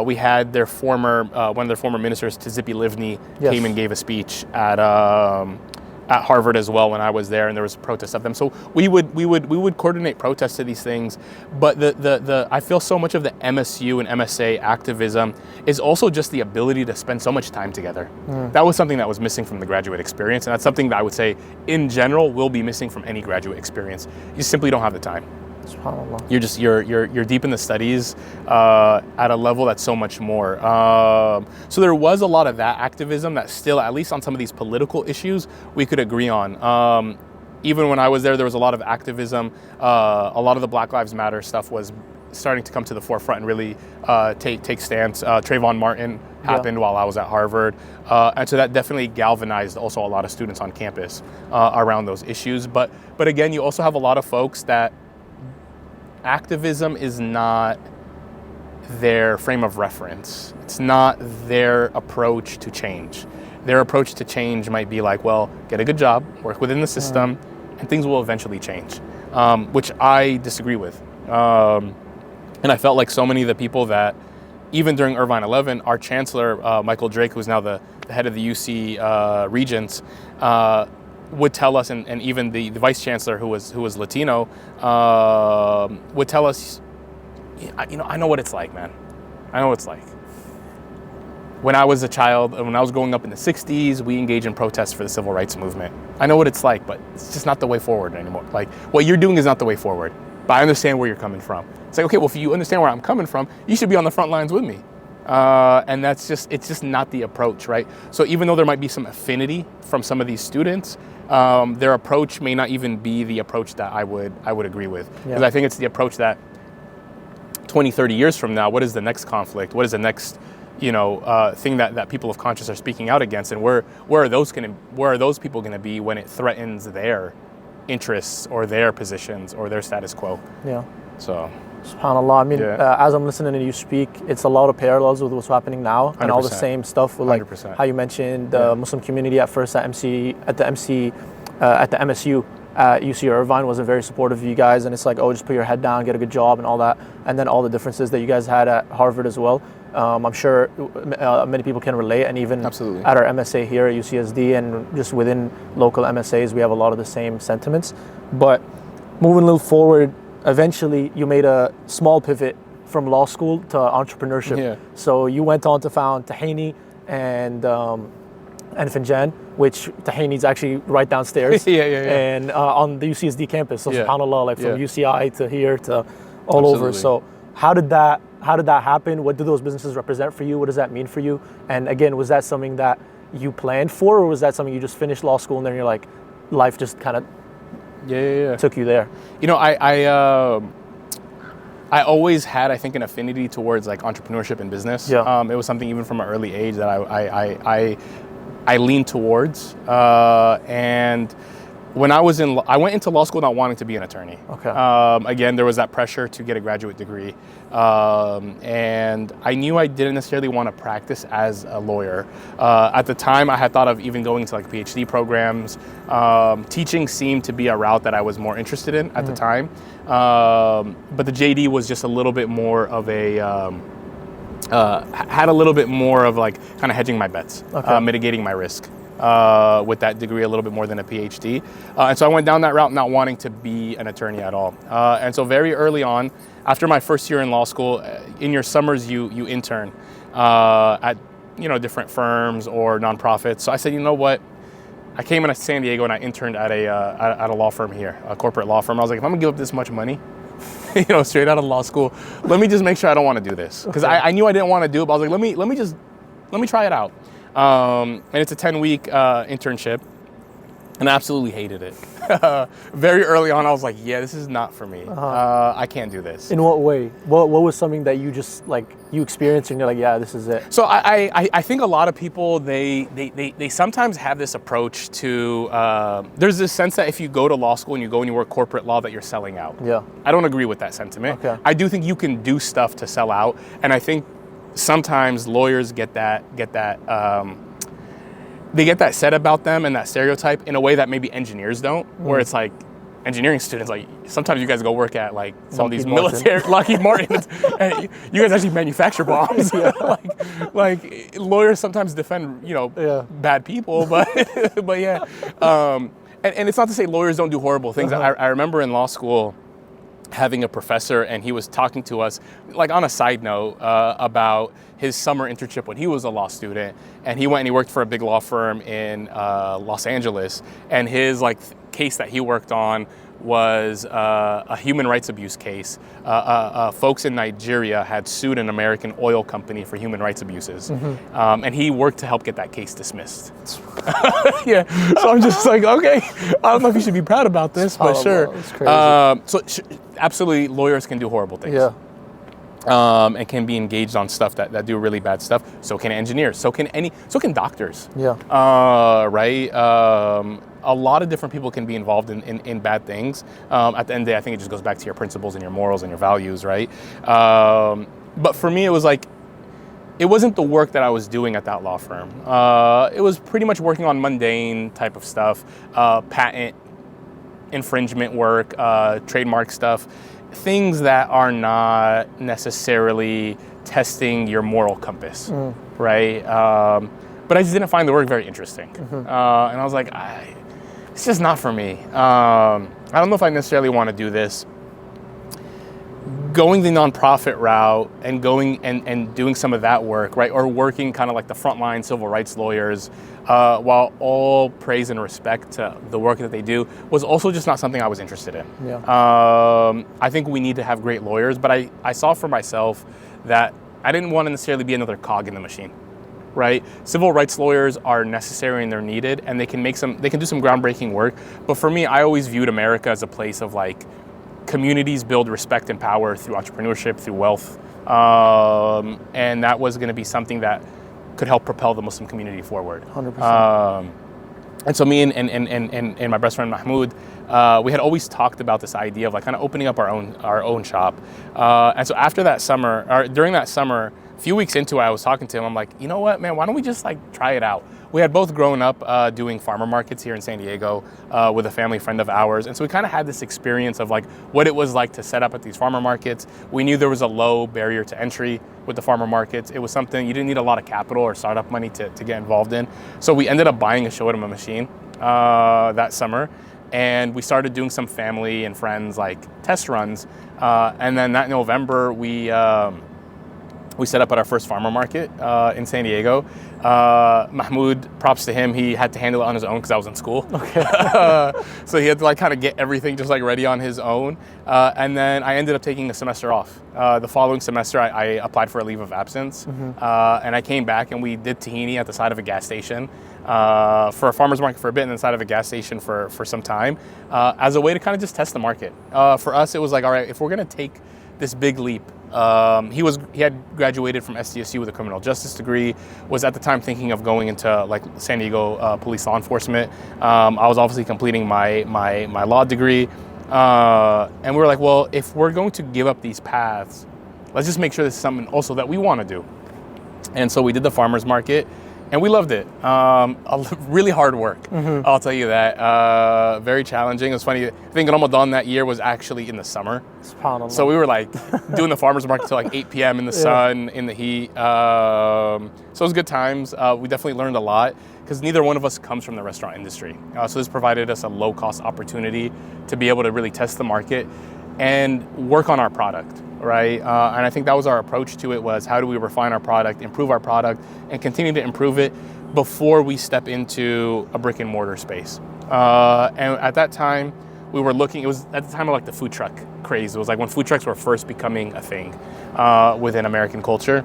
We had one of their former ministers, Tzipi Livni, came and gave a speech at Harvard as well when I was there, and there was a protest of them. So we would coordinate protests to these things. But I feel so much of the MSU and MSA activism is also just the ability to spend so much time together. That was something that was missing from the graduate experience, and that's something that I would say in general will be missing from any graduate experience. You simply don't have the time. You're deep in the studies at a level that's so much more. So there was a lot of that activism that still, at least on some of these political issues, we could agree on. Even when I was there was a lot of activism. A lot of the Black Lives Matter stuff was starting to come to the forefront and really take stance. Trayvon Martin happened while I was at Harvard. And so that definitely galvanized also a lot of students on campus around those issues. But again, you also have a lot of folks that activism is not their frame of reference. It's not their approach to change. Their approach to change might be like, well, get a good job, work within the system, and things will eventually change, which I disagree with. And I felt like so many of the people that, even during Irvine 11, our chancellor, Michael Drake, who's now the head of the UC Regents, would tell us, and even the vice chancellor who was Latino would tell us, I know what it's like, man. I know what it's like. When I was a child, when I was growing up in the 60s, we engaged in protests for the civil rights movement. I know what it's like, but it's just not the way forward anymore. Like, what you're doing is not the way forward, but I understand where you're coming from. It's like, okay, well, if you understand where I'm coming from, you should be on the front lines with me. And it's just not the approach, right? So even though there might be some affinity from some of these students, their approach may not even be the approach that I would agree with. Because I think it's the approach that 20, 30 years from now, what is the next conflict? What is the next, thing that people of conscience are speaking out against? And where are those people going to be when it threatens their interests or their positions or their status quo? Yeah. So. SubhanAllah. I mean, as I'm listening to you speak, it's a lot of parallels with what's happening now, 100%. And all the same stuff with like 100%. How you mentioned the Muslim community at first at the MSU at UC Irvine wasn't very supportive of you guys, and it's like, oh, just put your head down, get a good job, and all that, and then all the differences that you guys had at Harvard as well. I'm sure many people can relate, and even Absolutely. At our MSA here at UCSD and just within local MSAs, we have a lot of the same sentiments. But moving a little forward, eventually you made a small pivot from law school to entrepreneurship. Yeah. So you went on to found Tahini and Finjan, which Tahini's actually right downstairs. And on the UCSD campus. So subhanAllah, like from UCI to here to all over. So how did that happen? What do those businesses represent for you? What does that mean for you? And again, was that something that you planned for, or was that something you just finished law school and then you're like, life just kind of took you there? I always had, I think, an affinity towards like entrepreneurship and business. It was something even from an early age that I leaned towards. And when I went into law school not wanting to be an attorney. Okay. Again, there was that pressure to get a graduate degree. And I knew I didn't necessarily want to practice as a lawyer. At the time, I had thought of even going to like PhD programs. Teaching seemed to be a route that I was more interested in at the time. But the JD was just a little bit more of had a little bit more of like kind of hedging my bets, mitigating my risk. With that degree a little bit more than a PhD. And so I went down that route not wanting to be an attorney at all. And so very early on, after my first year in law school, in your summers you intern at different firms or nonprofits. So I said, you know what? I came into San Diego and I interned at a law firm here, a corporate law firm. I was like, if I'm gonna give up this much money, straight out of law school. Let me just make sure I don't want to do this, because I knew I didn't want to do it. But I was like, let me try it out. And it's a 10-week internship, and I absolutely hated it. Very early on, I was like, yeah, this is not for me. I can't do this. In what way? What was something that you just you experienced and you're like, yeah, this is it? So I think a lot of people, they sometimes have this approach to, there's this sense that if you go to law school and you work corporate law, that you're selling out. Yeah. I don't agree with that sentiment. Okay. I do think you can do stuff to sell out. And I think sometimes lawyers get that they get that said about them and that stereotype in a way that maybe engineers don't, where it's like engineering students, like sometimes you guys go work at like some of these military, Lockheed Martin, and you guys actually manufacture bombs. like lawyers sometimes defend, bad people, but yeah. And it's not to say lawyers don't do horrible things. I remember in law school having a professor, and he was talking to us, like on a side note, about his summer internship when he was a law student, and he went and he worked for a big law firm in Los Angeles, and his case that he worked on was a human rights abuse case. Folks in Nigeria had sued an American oil company for human rights abuses, and he worked to help get that case dismissed. Yeah, so I'm just like, okay, I don't know if you should be proud about this, but sure. It's crazy. Absolutely, lawyers can do horrible things. Yeah. And can be engaged on stuff that do really bad stuff. So can engineers. So can doctors. Yeah. Right. A lot of different people can be involved in bad things. At the end of the day, I think it just goes back to your principles and your morals and your values, right? But for me, it was like, it wasn't the work that I was doing at that law firm. It was pretty much working on mundane type of stuff, patent infringement work, trademark stuff, things that are not necessarily testing your moral compass, right? But I just didn't find the work very interesting. And I was like, it's just not for me. I don't know if I necessarily want to do this. Going the nonprofit route and going and doing some of that work, right? Or working kind of like the frontline civil rights lawyers, while all praise and respect to the work that they do, was also just not something I was interested in. Yeah. I think we need to have great lawyers, but I saw for myself that I didn't want to necessarily be another cog in the machine, right? Civil rights lawyers are necessary and they're needed, and they can do some groundbreaking work. But for me, I always viewed America as a place of communities build respect and power through entrepreneurship, through wealth. And that was going to be something that could help propel the Muslim community forward. 100%. And so me and my best friend Mahmoud, we had always talked about this idea of kind of opening up our own shop. And so after that summer, or during that summer, a few weeks into it, I was talking to him. I'm like, you know what, man, why don't we just try it out? We had both grown up doing farmer markets here in San Diego with a family friend of ours. And so we kind of had this experience of what it was like to set up at these farmer markets. We knew there was a low barrier to entry with the farmer markets. It was something you didn't need a lot of capital or startup money to get involved in. So we ended up buying a show machine that summer. And we started doing some family and friends test runs. And then that November, we set up at our first farmer market in San Diego. Mahmoud, props to him, he had to handle it on his own because I was in school. Okay. So he had to kind of get everything just ready on his own. And then I ended up taking a semester off. The following semester, I applied for a leave of absence. And I came back and we did tahini at the side of a gas station for a farmer's market for a bit, and then side of a gas station for some time as a way to kind of just test the market. For us, it was all right, if we're going to take this big leap. He had graduated from SDSU with a criminal justice degree, was at the time thinking of going into San Diego police law enforcement. I was obviously completing my law degree. And we were like, well, if we're going to give up these paths, let's just make sure this is something also that we want to do. And so we did the farmer's market. And we loved it. Really hard work, I'll tell you that. Very challenging. It was funny. I think Ramadan that year was actually in the summer. So we were doing the farmer's market till 8 p.m. in the sun, in the heat. So it was good times. We definitely learned a lot because neither one of us comes from the restaurant industry. So this provided us a low-cost opportunity to be able to really test the market and work on our product. Right, and I think that was our approach to it, was how do we refine our product, improve our product, and continue to improve it before we step into a brick and mortar space. And at that time, we were looking, it was at the time of like the food truck craze. It was like when food trucks were first becoming a thing within American culture.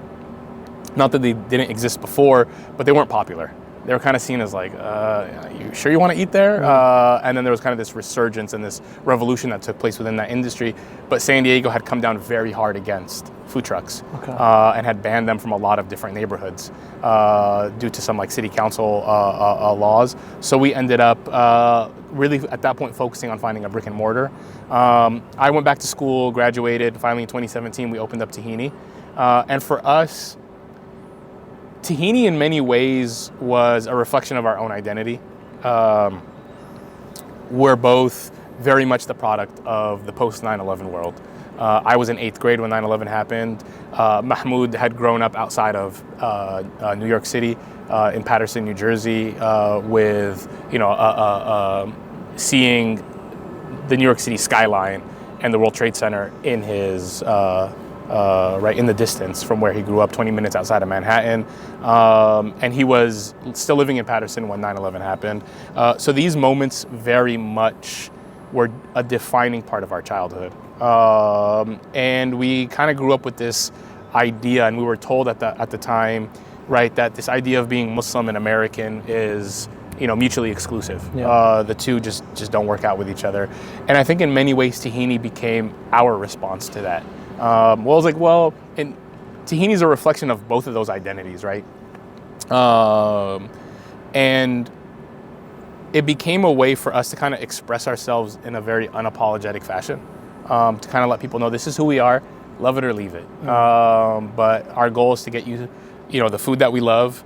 Not that they didn't exist before, but they weren't popular. They were kind of seen as like, you sure you want to eat there? And then there was kind of this resurgence and this revolution that took place within that industry. But San Diego had come down very hard against food trucks and had banned them from a lot of different neighborhoods due to some like city council laws. So we ended up really at that point focusing on finding a brick and mortar. I went back to school, graduated. Finally in 2017, we opened up Tahini. And for us, Tahini in many ways was a reflection of our own identity. We're both very much the product of the post 9/11 world. I was in 8th grade when 9/11 happened. Mahmoud had grown up outside of New York City, in Paterson, New Jersey, with seeing the New York City skyline and the World Trade Center in his right in the distance from where he grew up, 20 minutes outside of Manhattan. And he was still living in Paterson when 9/11 happened. So these moments very much were a defining part of our childhood. And we kind of grew up with this idea, and we were told at the time, right, that this idea of being Muslim and American is, mutually exclusive. The two just don't work out with each other. And I think in many ways, Tahini became our response to that. I was like, and Tahini is a reflection of both of those identities, right? And it became a way for us to kind of express ourselves in a very unapologetic fashion, to kind of let people know this is who we are, love it or leave it. But our goal is to get you, the food that we love,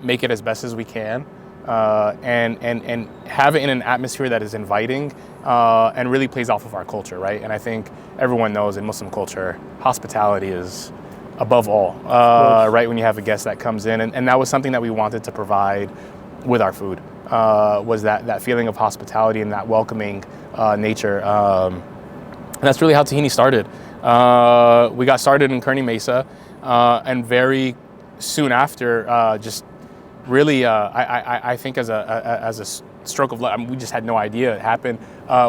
make it as best as we can, and have it in an atmosphere that is inviting, and really plays off of our culture, right? And I think everyone knows in Muslim culture, hospitality is above all, right? When you have a guest that comes in, and that was something that we wanted to provide with our food, was that feeling of hospitality and that welcoming nature. And that's really how Tahini started. We got started in Kearny Mesa, and very soon after, just really, I think as a stroke of luck, we just had no idea it happened.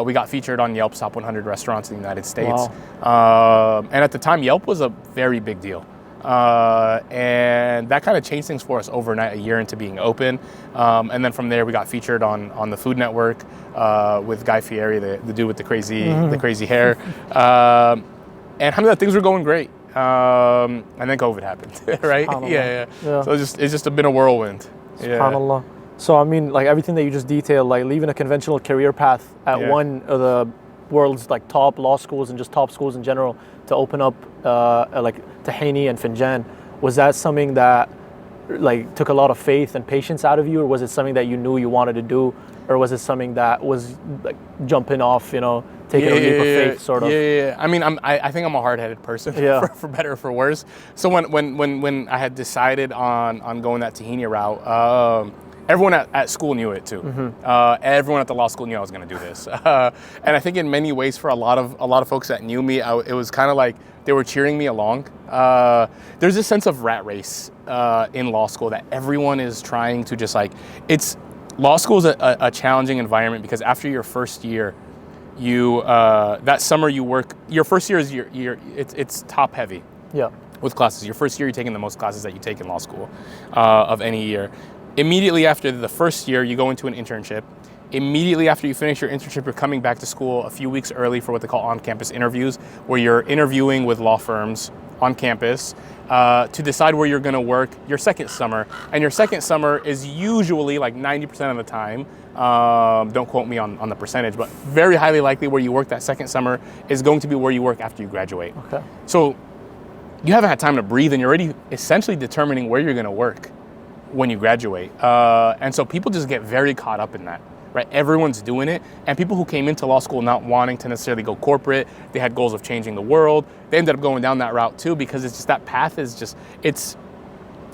We got featured on Yelp's top 100 restaurants in the United States. Wow. And at the time, Yelp was a very big deal. And that kind of changed things for us overnight, a year into being open. And then from there, we got featured on the Food Network with Guy Fieri, the dude with the crazy hair. And alhamdulillah, things were going great. And then COVID happened, right? Yeah. So it's just been a whirlwind. SubhanAllah. So I mean, like everything that you just detailed, like leaving a conventional career path at one of the world's like top law schools and just top schools in general to open up like Tahini and Finjan, was that something that like took a lot of faith and patience out of you, or was it something that you knew you wanted to do, or was it something that was like jumping off, taking a leap of faith, sort of? Yeah. I mean, I think I'm a hard-headed person, for better or for worse. So when I had decided on going that Tahini route, everyone at school knew it too. Everyone at the law school knew I was going to do this, and I think in many ways, for a lot of folks that knew me, it was kind of like they were cheering me along. There's this sense of rat race in law school that everyone is trying to just like. Law school is a challenging environment because after your first year, that summer you work. Your first year is it's top heavy. With classes. Your first year, you're taking the most classes that you take in law school of any year. Immediately after the first year, you go into an internship. Immediately after you finish your internship, you're coming back to school a few weeks early for what they call on-campus interviews, where you're interviewing with law firms on campus to decide where you're going to work your second summer. And your second summer is usually like 90% of the time, don't quote me on the percentage, but very highly likely where you work that second summer is going to be where you work after you graduate. Okay. So you haven't had time to breathe, and you're already essentially determining where you're going to work when you graduate. And so people just get very caught up in that, right? Everyone's doing it. And people who came into law school not wanting to necessarily go corporate, they had goals of changing the world. They ended up going down that route too, because it's just that path it's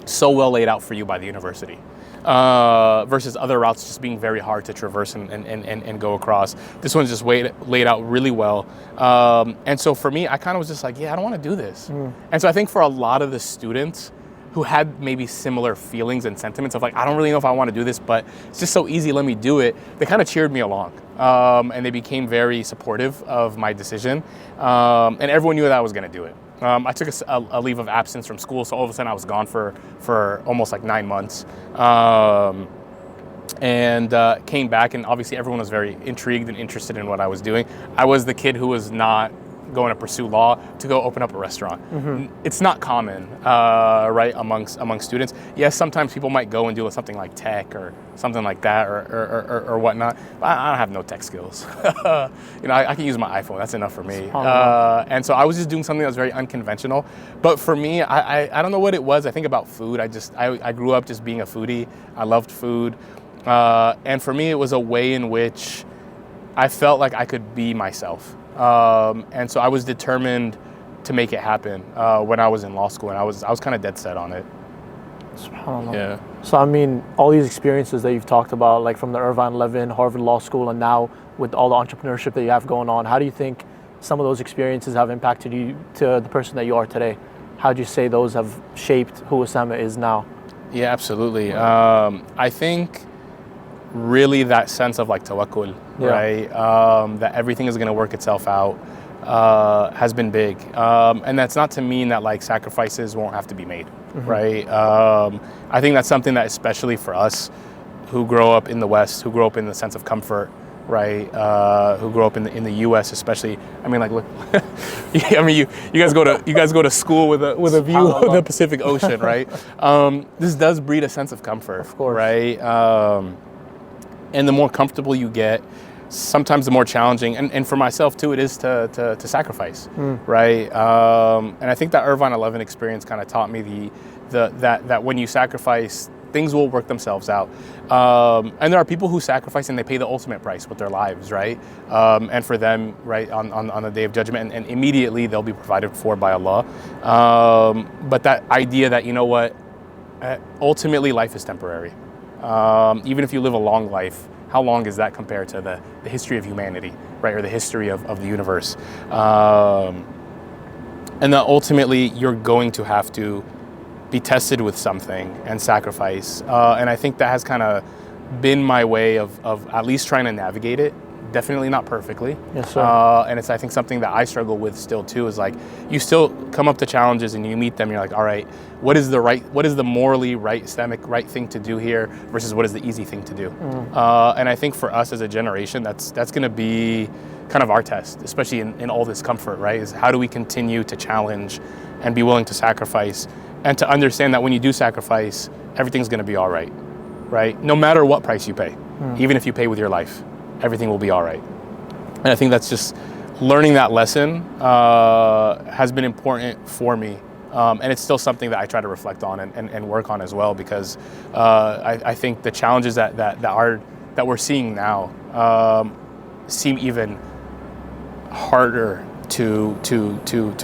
so well laid out for you by the university. Versus other routes just being very hard to traverse and go across. This one's just laid out really well. And so for me, I kind of was just like, I don't want to do this. And so I think for a lot of the students, who had maybe similar feelings and sentiments of like, I don't really know if I want to do this, but it's just so easy, let me do it. They kind of cheered me along, and they became very supportive of my decision, and everyone knew that I was going to do it. I took a leave of absence from school, so all of a sudden I was gone for almost like 9 months, and came back, and obviously everyone was very intrigued and interested in what I was doing. I was the kid who was not going to pursue law to go open up a restaurant. It's not common, right, amongst students. Yes, sometimes people might go and do something like tech or something like that, or whatnot. But I don't have no tech skills. I can use my iPhone. That's enough for me. And so I was just doing something that was very unconventional. But for me, I don't know what it was. I think about food. I grew up just being a foodie. I loved food, and for me, it was a way in which I felt like I could be myself. And so I was determined to make it happen when I was in law school, and I was kind of dead set on it. SubhanAllah. Yeah. So I mean, all these experiences that you've talked about, like from the Irvine 11, Harvard Law School, and now with all the entrepreneurship that you have going on, how do you think some of those experiences have impacted you to the person that you are today? How do you say those have shaped who Osama is now? Yeah, absolutely. I think really that sense of like tawakkul, right? That everything is going to work itself out has been big. And that's not to mean that like sacrifices won't have to be made, right? I think that's something that especially for us who grow up in the West, who grow up in the sense of comfort, right? Who grow up in the U.S. especially. I mean, like, look, I mean, you guys go to school with a view of the Pacific Ocean, right? This does breed a sense of comfort, of course, right? And the more comfortable you get, sometimes the more challenging, and for myself too, it is to sacrifice, right? And I think that Irvine 11 experience kind of taught me that when you sacrifice, things will work themselves out. And there are people who sacrifice and they pay the ultimate price with their lives, right? And for them, right, on the day of judgment, and immediately they'll be provided for by Allah. But that idea that, you know what, ultimately life is temporary. Even if you live a long life, how long is that compared to the history of humanity, right, or the history of the universe? And that ultimately you're going to have to be tested with something and sacrifice. And I think that has kind of been my way of at least trying to navigate it. Definitely not perfectly. Yes, sir. And it's, I think, something that I struggle with still too, is like, you still come up to challenges and you meet them, you're like, all right, what is the morally right, Islamic right thing to do here versus what is the easy thing to do? And I think for us as a generation, that's going to be kind of our test, especially in all this comfort, right? Is how do we continue to challenge and be willing to sacrifice, and to understand that when you do sacrifice, everything's going to be all right, right? No matter what price you pay, even if you pay with your life, everything will be all right. And I think that's just learning that lesson has been important for me. And it's still something that I try to reflect on and work on as well, because I think the challenges that we're seeing now seem even harder to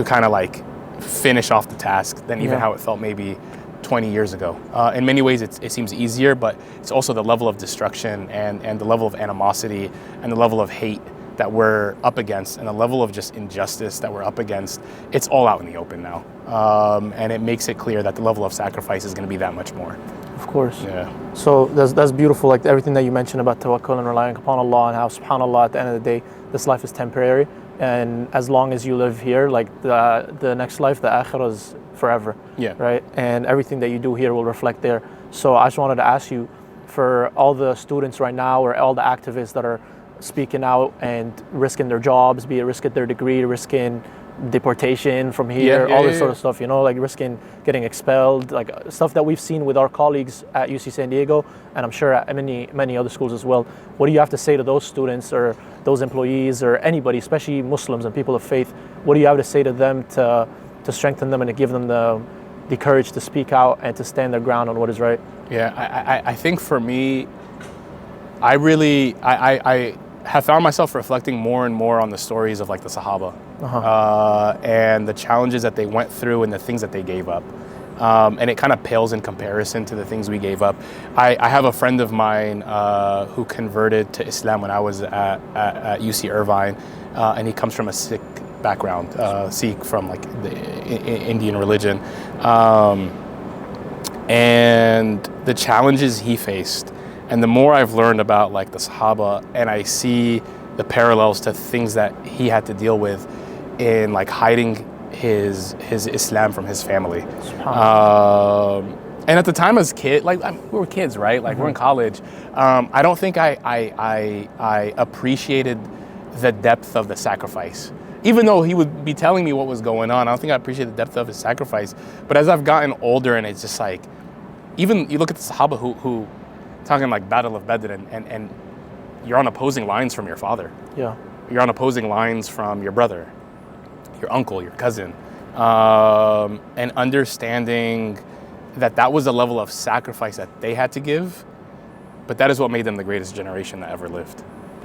kind of like finish off the task than even how it felt maybe 20 years ago. In many ways, it seems easier, but it's also the level of destruction and the level of animosity and the level of hate that we're up against, and the level of just injustice that we're up against. It's all out in the open now. And it makes it clear that the level of sacrifice is going to be that much more. Of course. Yeah. So that's beautiful, like everything that you mentioned about tawakkul and relying upon Allah, and how, subhanAllah, at the end of the day, this life is temporary. And as long as you live here, like the next life, the akhirah is forever. Yeah. Right? And everything that you do here will reflect there. So I just wanted to ask you, for all the students right now, or all the activists that are speaking out and risking their jobs, be it risking their degree, risking deportation from here, all this sort of stuff, like risking getting expelled, like stuff that we've seen with our colleagues at UC San Diego, and I'm sure at many other schools as well. What do you have to say to those students or those employees or anybody, especially Muslims and people of faith? What do you have to say to them to strengthen them and to give them the courage to speak out and to stand their ground on what is right? Yeah, I think for me, I have found myself reflecting more and more on the stories of like the Sahaba and the challenges that they went through and the things that they gave up. And it kind of pales in comparison to the things we gave up. I have a friend of mine who converted to Islam when I was at UC Irvine, and he comes from a Sikh background, Sikh from like the Indian religion. and the challenges he faced. And the more I've learned about like the Sahaba, and I see the parallels to things that he had to deal with in like hiding his Islam from his family. And at the time as kid, like we were kids, right? Like we're in college. I don't think I appreciated the depth of the sacrifice. Even though he would be telling me what was going on, I don't think I appreciated the depth of his sacrifice. But as I've gotten older, and it's just like, even you look at the Sahaba who talking like Battle of Badr, and you're on opposing lines from your father. Yeah. You're on opposing lines from your brother, your uncle, your cousin. And understanding that was a level of sacrifice that they had to give, but that is what made them the greatest generation that ever lived.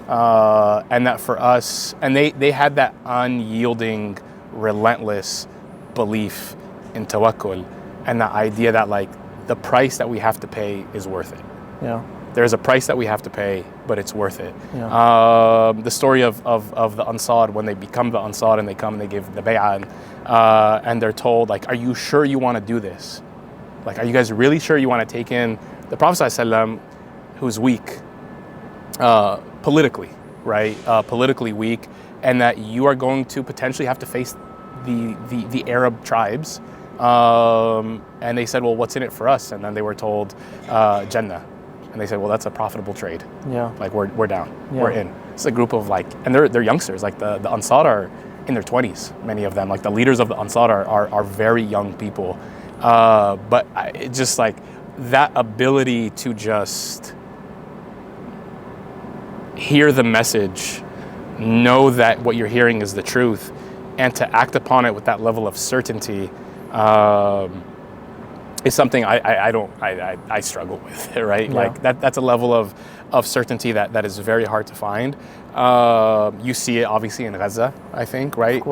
And that for us, and they had that unyielding, relentless belief in tawakkul, and that idea that like the price that we have to pay is worth it. Yeah. There's a price that we have to pay, but it's worth it. Yeah. The story of the Ansar, when they become the Ansar and they come and they give the bay'ah, and they're told like, are you sure you want to do this? Like, are you guys really sure you want to take in the Prophet ﷺ, who's weak, politically, right? Politically weak, and that you are going to potentially have to face the Arab tribes. And they said, well, what's in it for us? And then they were told, Jannah. And they said, well, that's a profitable trade. Yeah. Like we're down, we're in. It's a group of like, and they're youngsters. Like the Ansar are in their 20s, many of them. Like the leaders of the Ansar are very young people. But it just like that ability to just hear the message, know that what you're hearing is the truth, and to act upon it with that level of certainty is something I struggle with, right? Yeah. Like that's a level of certainty that is very hard to find. You see it obviously in Gaza, I think, right?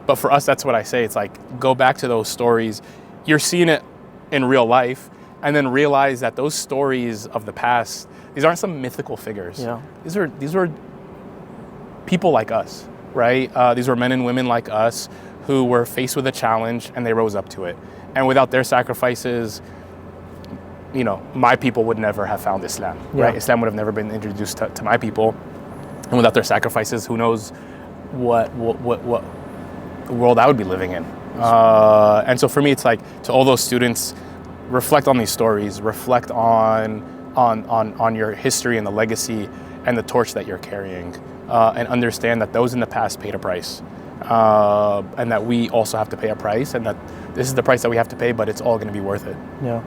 But for us, that's what I say. It's like, go back to those stories. You're seeing it in real life, and then realize that those stories of the past, these aren't some mythical figures. Yeah. These were people like us, right? These were men and women like us who were faced with a challenge and they rose up to it. And without their sacrifices, you know, my people would never have found Islam, right? Islam would have never been introduced to my people. And without their sacrifices, who knows what world I would be living in. And so for me, it's like, to all those students, reflect on these stories, reflect on your history and the legacy and the torch that you're carrying, and understand that those in the past paid a price, and that we also have to pay a price, and that this is the price that we have to pay, but it's all going to be worth it. Yeah.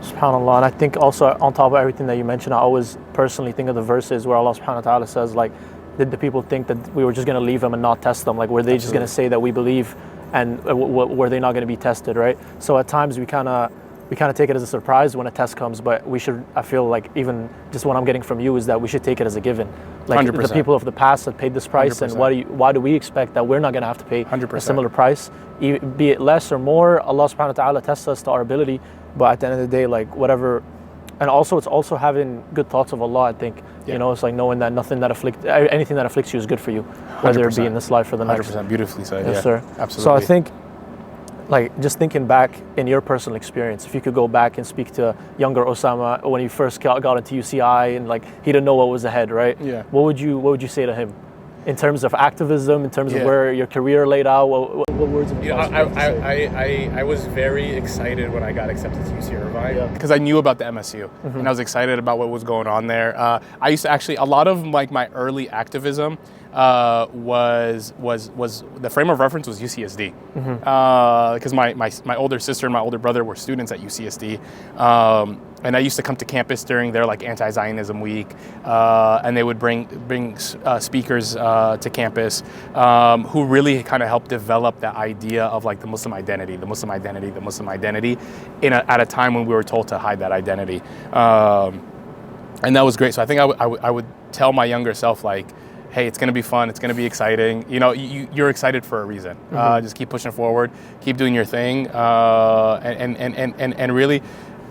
SubhanAllah. And I think also on top of everything that you mentioned, I always personally think of the verses where Allah subhanahu wa ta'ala says, like, did the people think that we were just going to leave them and not test them? Like, were they just going to say that we believe, and were they not going to be tested, right? So at times we kind of take it as a surprise when a test comes, but we should, I feel like, even just what I'm getting from you is that we should take it as a given. Like 100%. The people of the past have paid this price, 100%. And why do we expect that we're not going to have to pay 100%. A similar price? Be it less or more, Allah subhanahu wa ta'ala tests us to our ability, but at the end of the day, like, whatever. And also, it's also having good thoughts of Allah, I think. Yeah. You know, it's like knowing that anything that afflicts you is good for you, whether 100%. It be in this life or the next. 100%, beautifully said. Yes, yeah, sir. Absolutely. So I think, like, just thinking back in your personal experience, if you could go back and speak to younger Osama when he first got into UCI and like he didn't know what was ahead, right? Yeah. What would you say to him, in terms of activism, in terms of where your career laid out? What words of advice? I was very excited when I got accepted to UC Irvine, because I knew about the MSU, and I was excited about what was going on there. I used to actually, a lot of like my early activism was the frame of reference was UCSD, because my older sister and my older brother were students at UCSD, and I used to come to campus during their like anti-Zionism week, and they would bring speakers to campus who really kind of helped develop that idea of like the Muslim identity at a time when we were told to hide that identity, and that was great. So I think I would tell my younger self, like, hey, it's going to be fun. It's going to be exciting. You know, you're excited for a reason. Just keep pushing forward, keep doing your thing, and really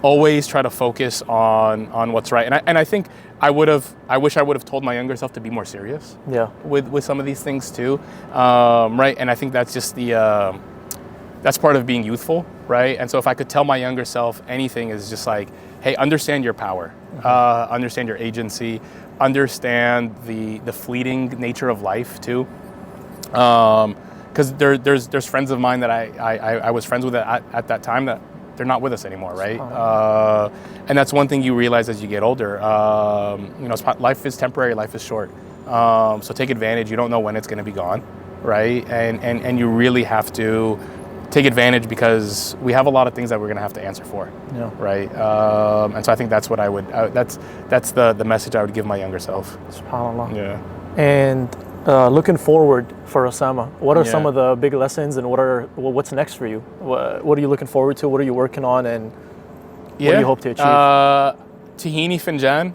always try to focus on what's right. And I think I wish I would have told my younger self to be more serious. Yeah. With some of these things too, right? And I think that's just the that's part of being youthful, right? And so if I could tell my younger self anything, is just like, hey, understand your power, understand your agency, understand the fleeting nature of life too. Because there's friends of mine that I was friends with at that time that they're not with us anymore, right? And that's one thing you realize as you get older. Life is temporary, life is short. So take advantage. You don't know when it's going to be gone, right? And you really have to take advantage, because we have a lot of things that we're going to have to answer for, right? And so I think that's what I would. That's the message I would give my younger self. SubhanAllah. Yeah. And looking forward for Osama, what are some of the big lessons, and what's next for you? What are you looking forward to? What are you working on, and what do you hope to achieve? Tahini Finjan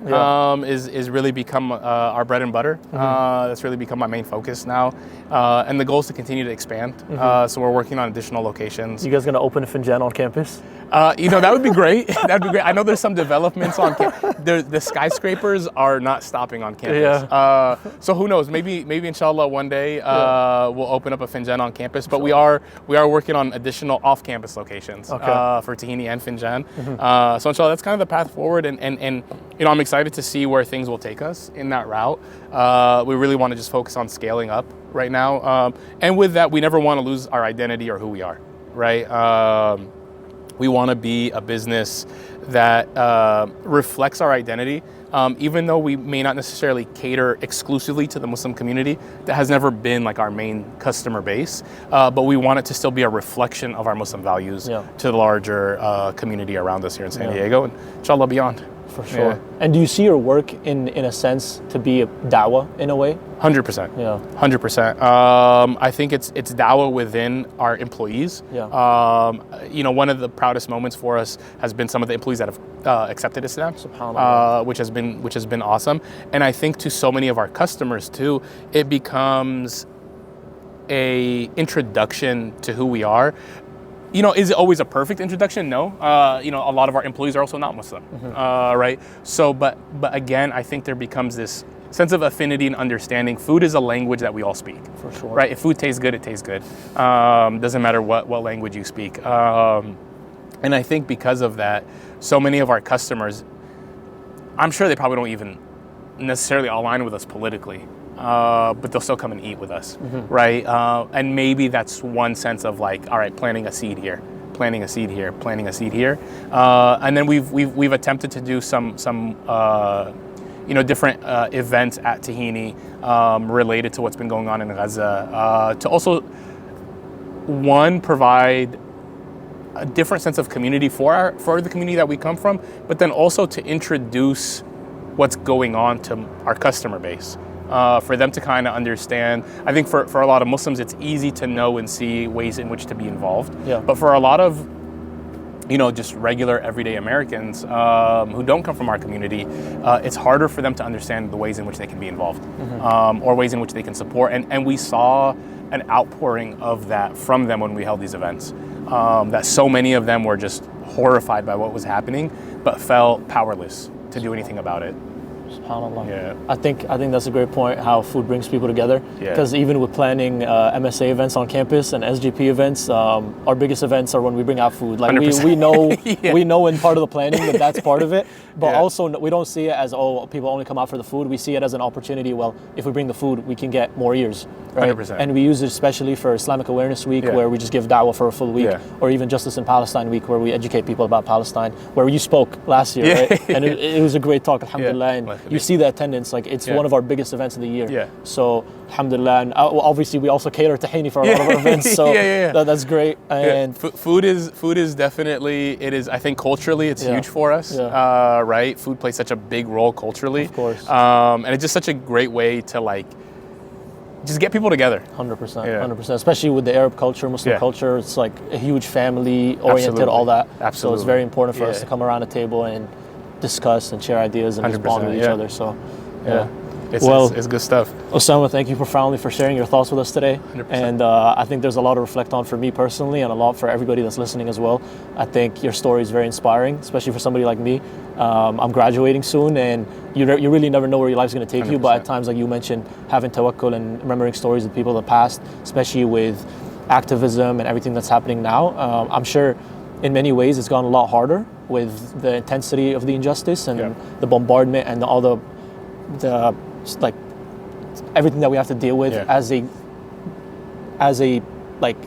is really become our bread and butter. That's really become my main focus now. And the goal is to continue to expand. So we're working on additional locations. You guys going to open a Finjan on campus? That would be great. That'd be great. I know there's some developments on campus. The skyscrapers are not stopping on campus. So who knows? Maybe inshallah one day we'll open up a Finjan on campus. But we are working on additional off-campus locations for Tahini and Finjan. So inshallah, that's kind of the path forward. And I'm excited to see where things will take us in that route. We really want to just focus on scaling up right now. And with that, we never want to lose our identity or who we are, right? We want to be a business that reflects our identity, even though we may not necessarily cater exclusively to the Muslim community. That has never been like our main customer base, but we want it to still be a reflection of our Muslim values to the larger community around us here in San Diego, and inshallah beyond. For sure. Yeah. And do you see your work in a sense to be a da'wah in a way? 100%. Yeah. 100%. I think it's da'wah within our employees. Yeah. One of the proudest moments for us has been some of the employees that have accepted Islam, which has been awesome. And I think to so many of our customers too, it becomes a introduction to who we are. Is it always a perfect introduction? No. A lot of our employees are also not Muslim, right? So, but again, I think there becomes this sense of affinity and understanding. Food is a language that we all speak. For sure. Right? If food tastes good, it tastes good. Doesn't matter what language you speak. And I think because of that, so many of our customers, I'm sure they probably don't even necessarily align with us politically. But they'll still come and eat with us, right? And maybe that's one sense of like, all right, planting a seed here, planting a seed here, planting a seed here, and then we've attempted to do some different events at Tahini related to what's been going on in Gaza, to also provide a different sense of community for the community that we come from, but then also to introduce what's going on to our customer base. For them to kind of understand. I think for a lot of Muslims, it's easy to know and see ways in which to be involved. Yeah. But for a lot of, just regular everyday Americans who don't come from our community, it's harder for them to understand the ways in which they can be involved, or ways in which they can support. And we saw an outpouring of that from them when we held these events. That so many of them were just horrified by what was happening, but felt powerless to do anything about it. SubhanAllah. Yeah. I think that's a great point, how food brings people together. Because even with planning MSA events on campus and SGP events, our biggest events are when we bring out food. Like we know we know in part of the planning that's part of it, but also we don't see it as people only come out for the food. We see it as an opportunity. Well, if we bring the food, we can get more ears, right? 100%. And we use it especially for Islamic Awareness Week, where we just give da'wah for a full week, or even Justice in Palestine Week, where we educate people about Palestine, where you spoke last year, right? And it was a great talk, alhamdulillah. And you see the attendance, like it's one of our biggest events of the year. Yeah. So alhamdulillah, and obviously we also cater to Tahini for a lot of our events. So that's great. And food is definitely, it is, I think culturally it's huge for us. Right? Food plays such a big role culturally. Of course. And it's just such a great way to just get people together. 100%, 100%. Especially with the Arab culture, Muslim culture, it's like a huge family-oriented, all that. Absolutely. So it's very important for us to come around a table and discuss and share ideas and just bond with each other. So, it's good stuff. Osama, thank you profoundly for sharing your thoughts with us today. 100%. And I think there's a lot to reflect on for me personally, and a lot for everybody that's listening as well. I think your story is very inspiring, especially for somebody like me. I'm graduating soon, and you really never know where your life's going to take 100%. You. But at times, like you mentioned, having tawakkul and remembering stories of people of the past, especially with activism and everything that's happening now. I'm sure in many ways it's gone a lot harder with the intensity of the injustice and the bombardment and all the like everything that we have to deal with as a like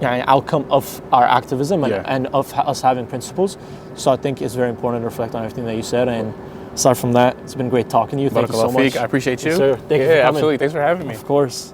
an outcome of our activism and of us having principles. So I think it's very important to reflect on everything that you said. And aside from that, it's been great talking to you. Thank you so much. I appreciate you. Yes, sir. Thank you for coming. Absolutely. Thanks for having me. Of course.